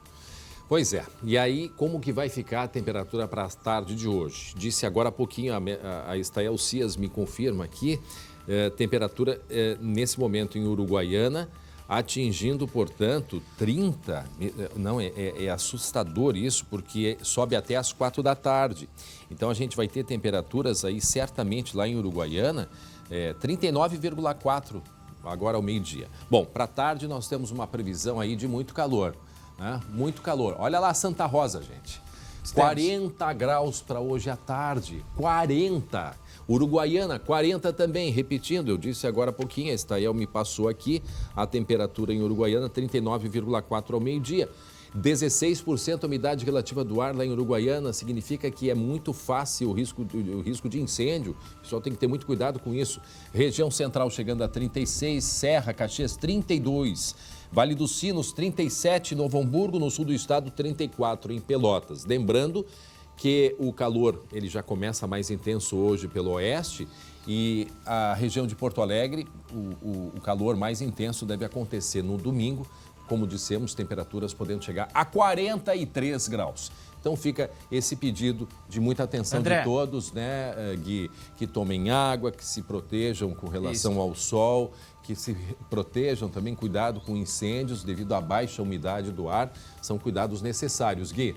Pois é, e aí como que vai ficar a temperatura para a tarde de hoje? Disse agora há pouquinho, a Estael Cias me confirma aqui, temperatura nesse momento em Uruguaiana, atingindo, portanto, 30, não, é assustador isso, porque sobe até às 4 da tarde. Então a gente vai ter temperaturas aí certamente lá em Uruguaiana, 39,4 agora ao meio-dia. Bom, para a tarde nós temos uma previsão aí de muito calor. Muito calor. Olha lá Santa Rosa, gente. 40 graus para hoje à tarde. 40. Uruguaiana, 40 também. Repetindo, eu disse agora há pouquinho, a Estael me passou aqui, a temperatura em Uruguaiana, 39,4 ao meio-dia. 16% a umidade relativa do ar lá em Uruguaiana, significa que é muito fácil o risco de incêndio. O pessoal tem que ter muito cuidado com isso. Região Central chegando a 36, Serra, Caxias 32, Vale dos Sinos 37, Novo Hamburgo, no sul do estado 34 em Pelotas. Lembrando que o calor ele já começa mais intenso hoje pelo oeste e a região de Porto Alegre, o calor mais intenso deve acontecer no domingo. Como dissemos, temperaturas podendo chegar a 43 graus. Então fica esse pedido de muita atenção de todos, né, Gui? Que tomem água, que se protejam com relação ao sol, que se protejam também, cuidado com incêndios devido à baixa umidade do ar. São cuidados necessários, Gui.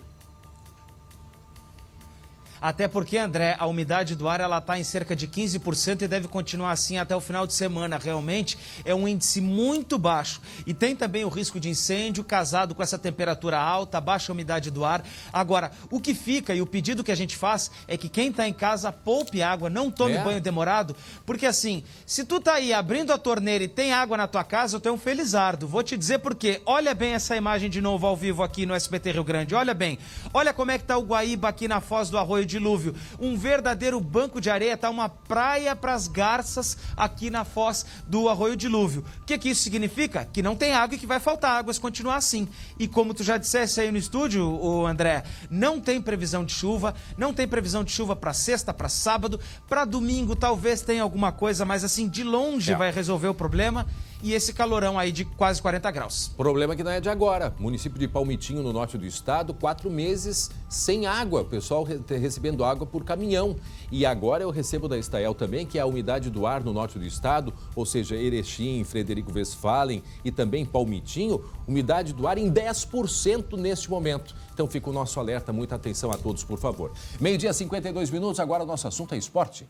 Até porque, André, a umidade do ar está em cerca de 15% e deve continuar assim até o final de semana. Realmente é um índice muito baixo. E tem também o risco de incêndio casado com essa temperatura alta, baixa umidade do ar. Agora, o que fica e o pedido que a gente faz é que quem está em casa poupe água, não tome banho demorado. Porque assim, se tu tá aí abrindo a torneira e tem água na tua casa, eu tenho um felizardo. Vou te dizer por quê. Olha bem essa imagem de novo ao vivo aqui no SBT Rio Grande. Olha bem. Olha como é que tá o Guaíba aqui na foz do Arroio Dilúvio, um verdadeiro banco de areia, tá uma praia para as garças aqui na foz do Arroio Dilúvio. O que isso significa? Que não tem água e que vai faltar água se continuar assim. E como tu já disseste aí no estúdio, André, não tem previsão de chuva, não tem previsão de chuva para sexta, para sábado, para domingo talvez tenha alguma coisa, mas assim, de longe vai resolver o problema. E esse calorão aí de quase 40 graus.
Problema que não é de agora. Município de Palmitinho, no norte do estado, 4 meses sem água. O pessoal recebendo água por caminhão. E agora eu recebo da Estael também, que é a umidade do ar no norte do estado, ou seja, Erechim, Frederico Westphalen e também Palmitinho, umidade do ar em 10% neste momento. Então fica o nosso alerta, muita atenção a todos, por favor. 12h52, agora o nosso assunto é esporte.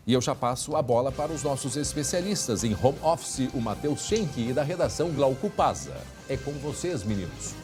E eu já passo a bola para os nossos especialistas em home office, o Matheus Schenck e da redação Glauco Paza. É com vocês, meninos.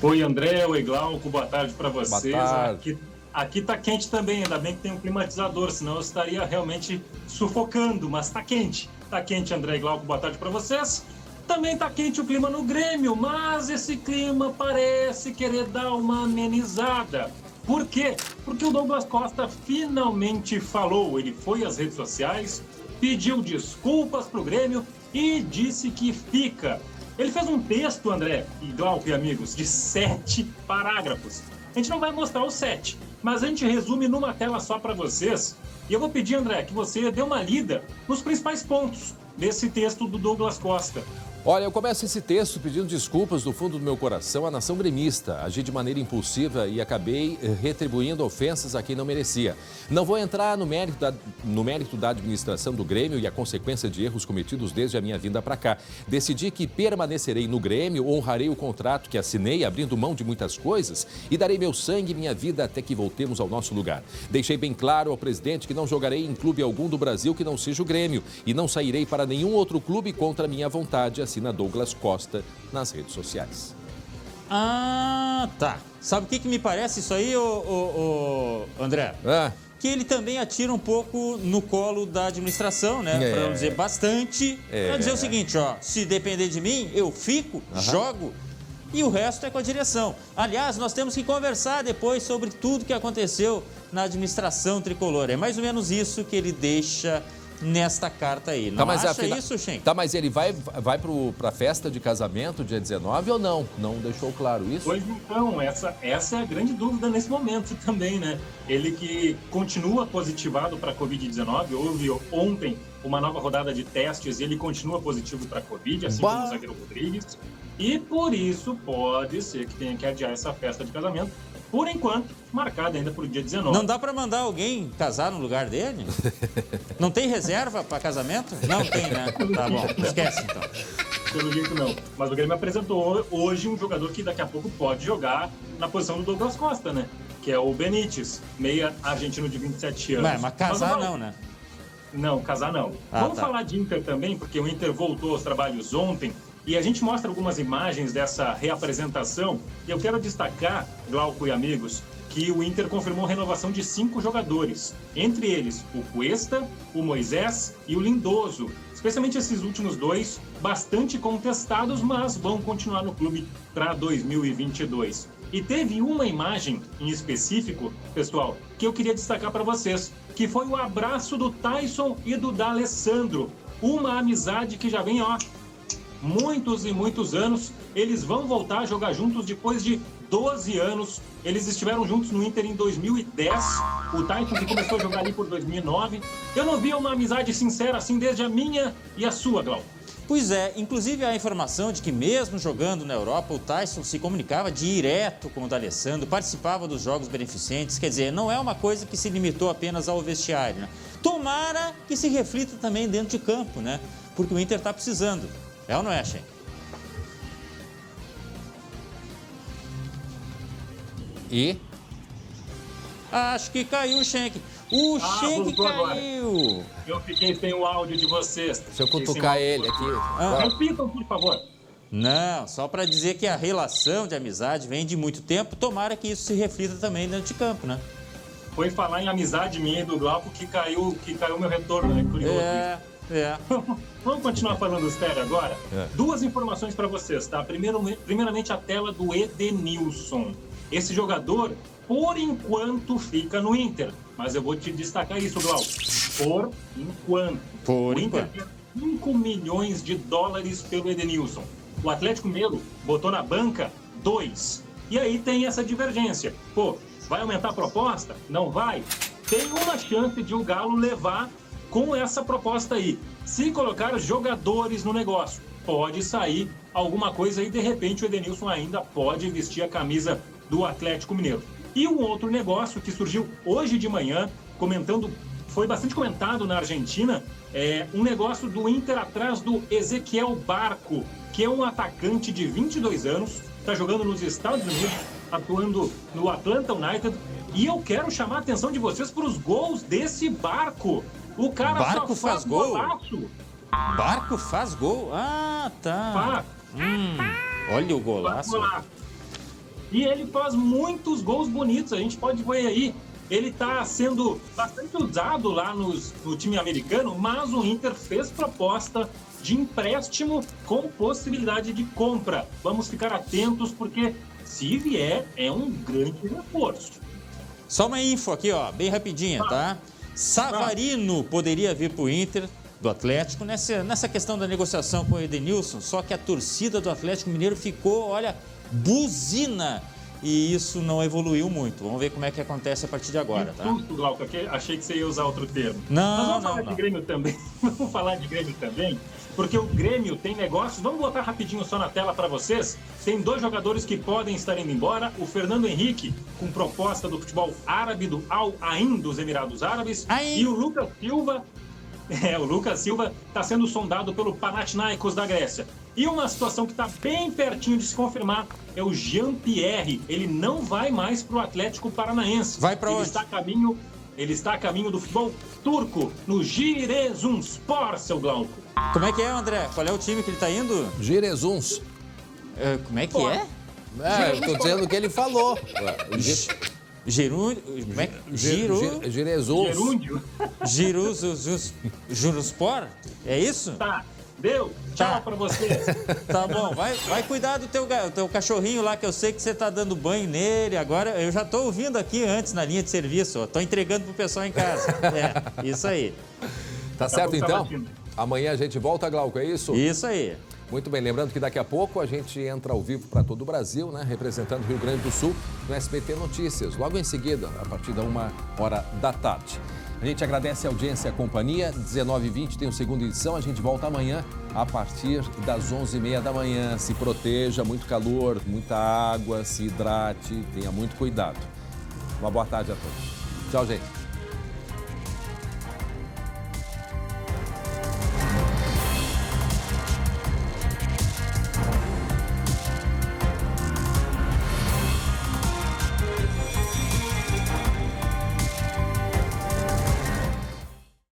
Oi, André. Oi, Glauco. Boa tarde para vocês.
Boa tarde.
Aqui tá quente também, ainda bem que tem um climatizador, senão eu estaria realmente sufocando, mas tá quente. Tá quente, André e Glauco. Boa tarde para vocês. Também tá quente o clima no Grêmio, mas esse clima parece querer dar uma amenizada. Por quê? Porque o Douglas Costa finalmente falou. Ele foi às redes sociais, pediu desculpas pro Grêmio e disse que fica. Ele fez um texto, André e Glauco e amigos, de 7 parágrafos. A gente não vai mostrar os 7, mas a gente resume numa tela só para vocês. E eu vou pedir, André, que você dê uma lida nos principais pontos desse texto do Douglas Costa.
Olha, eu começo esse texto pedindo desculpas do fundo do meu coração à nação gremista. Agi de maneira impulsiva e acabei retribuindo ofensas a quem não merecia. Não vou entrar no mérito da administração do Grêmio e a consequência de erros cometidos desde a minha vinda para cá. Decidi que permanecerei no Grêmio, honrarei o contrato que assinei, abrindo mão de muitas coisas e darei meu sangue e minha vida até que voltemos ao nosso lugar. Deixei bem claro ao presidente que não jogarei em clube algum do Brasil que não seja o Grêmio e não sairei para nenhum outro clube contra a minha vontade, assina Douglas Costa nas redes sociais.
Ah, tá. Sabe o que me parece isso aí, André? Que ele também atira um pouco no colo da administração, né? Para não dizer bastante. Para dizer o seguinte, ó, se depender de mim, eu fico, jogo e o resto é com a direção. Aliás, nós temos que conversar depois sobre tudo que aconteceu na administração tricolor. É mais ou menos isso que ele deixa nesta carta aí. Não acha isso, Schenck?
Tá, mas ele vai para a festa de casamento dia 19 ou não? Não deixou claro isso?
Pois então, essa é a grande dúvida nesse momento também, né? Ele que continua positivado para a Covid-19, houve ontem uma nova rodada de testes e ele continua positivo para a Covid, assim como o zagueiro Rodrigues. E por isso pode ser que tenha que adiar essa festa de casamento. Por enquanto, marcada ainda para o dia 19.
Não dá para mandar alguém casar no lugar dele? Não tem reserva para casamento? Não tem, né? Tá bom, esquece então.
Pelo jeito não. Mas o Grêmio apresentou hoje um jogador que daqui a pouco pode jogar na posição do Douglas Costa, né? Que é o Benítez, meia argentino de 27 anos.
Mas casar não, né?
Não, casar não. Vamos falar de Inter também, porque o Inter voltou aos trabalhos ontem. E a gente mostra algumas imagens dessa reapresentação. E eu quero destacar, Glauco e amigos, que o Inter confirmou a renovação de 5 jogadores, entre eles o Cuesta, o Moisés e o Lindoso. Especialmente esses últimos 2, bastante contestados, mas vão continuar no clube para 2022. E teve uma imagem em específico, pessoal, que eu queria destacar para vocês, que foi o abraço do Tyson e do D'Alessandro. Uma amizade que já vem, muitos e muitos anos. Eles vão voltar a jogar juntos depois de 12 anos. Eles estiveram juntos no Inter em 2010. O Tyson que começou a jogar ali por 2009. Eu não via uma amizade sincera assim desde a minha e a sua, Glauco.
Pois é, inclusive a informação de que mesmo jogando na Europa, o Tyson se comunicava direto com o D'Alessandro, participava dos jogos beneficentes, quer dizer, não é uma coisa que se limitou apenas ao vestiário, né? Tomara que se reflita também dentro de campo, né? Porque o Inter está precisando. É ou não é, Schenck?
E?
Acho que caiu o Schenck. O Schenck caiu.
Eu fiquei sem o áudio de vocês.
Deixa eu cutucar ele aqui.
Repitam, por favor.
Não, só para dizer que a relação de amizade vem de muito tempo. Tomara que isso se reflita também dentro de campo, né?
Foi falar em amizade minha e do Glauco que caiu meu retorno, né? Curioso. Vamos continuar falando sério agora? 2 informações para vocês, tá? Primeiramente a tela do Edenilson.Esse jogador, por enquanto, fica no Inter. Mas eu vou te destacar isso, Glauco. Por enquanto.
O
Inter quer 5 milhões de dólares pelo Edenilson. O Atlético Mineiro botou na banca 2. E aí tem essa divergência. Pô, vai aumentar a proposta? Não vai? Tem uma chance de o Galo levar com essa proposta aí. Se colocar jogadores no negócio, pode sair alguma coisa e de repente o Edenilson ainda pode vestir a camisa do Atlético Mineiro. E um outro negócio que surgiu hoje de manhã, foi bastante comentado na Argentina, é um negócio do Inter atrás do Ezequiel Barco, que é um atacante de 22 anos, está jogando nos Estados Unidos, atuando no Atlanta United, e eu quero chamar a atenção de vocês para os gols desse Barco. O cara
Barco
só faz
gol?
golaço.
Barco faz gol? Ah, tá. Olha o golaço.
E ele faz muitos gols bonitos, a gente pode ver aí. Ele está sendo bastante usado lá no time americano, mas o Inter fez proposta de empréstimo com possibilidade de compra. Vamos ficar atentos, porque se vier, é um grande reforço.
Só uma info aqui, bem rapidinha, tá? Savarino poderia vir para o Inter do Atlético nessa questão da negociação com o Edenilson, só que a torcida do Atlético Mineiro ficou, buzina. E isso não evoluiu muito. Vamos ver como é que acontece a partir de agora, tá?
Susto, Glauco, achei que você ia usar outro termo.
Não,
Mas vamos falar de Grêmio também. Vamos falar de Grêmio também, porque o Grêmio tem negócios. Vamos botar rapidinho só na tela para vocês. Tem 2 jogadores que podem estar indo embora. O Fernando Henrique, com proposta do futebol árabe, do Al Ain dos Emirados Árabes. E o Lucas Silva. O Lucas Silva está sendo sondado pelo Panathinaikos da Grécia. E uma situação que está bem pertinho de se confirmar é o Jean-Pierre. Ele não vai mais para o Atlético Paranaense.
Vai para onde?
Ele está a caminho do futebol turco, no Giresunspor, seu Glauco.
Como é que é, André? Qual é o time que ele está indo?
Giresuns.
Como é que é?
Eu tô dizendo o que ele falou.
Giruspor? É isso?
Tá, deu. Tchau pra vocês.
Tá bom, vai cuidar do teu cachorrinho lá, que eu sei que você tá dando banho nele. Agora, eu já tô ouvindo aqui antes na linha de serviço. Tô entregando pro pessoal em casa. Isso aí.
Tá certo, então? Amanhã a gente volta, Glauco, é isso?
Isso aí.
Muito bem, lembrando que daqui a pouco a gente entra ao vivo para todo o Brasil, né? Representando o Rio Grande do Sul no SBT Notícias, logo em seguida, a partir da 13h. A gente agradece a audiência e a companhia. 19h20 tem o segunda edição. A gente volta amanhã a partir das 11h30 da manhã. Se proteja, muito calor, muita água, se hidrate, tenha muito cuidado. Uma boa tarde a todos. Tchau, gente.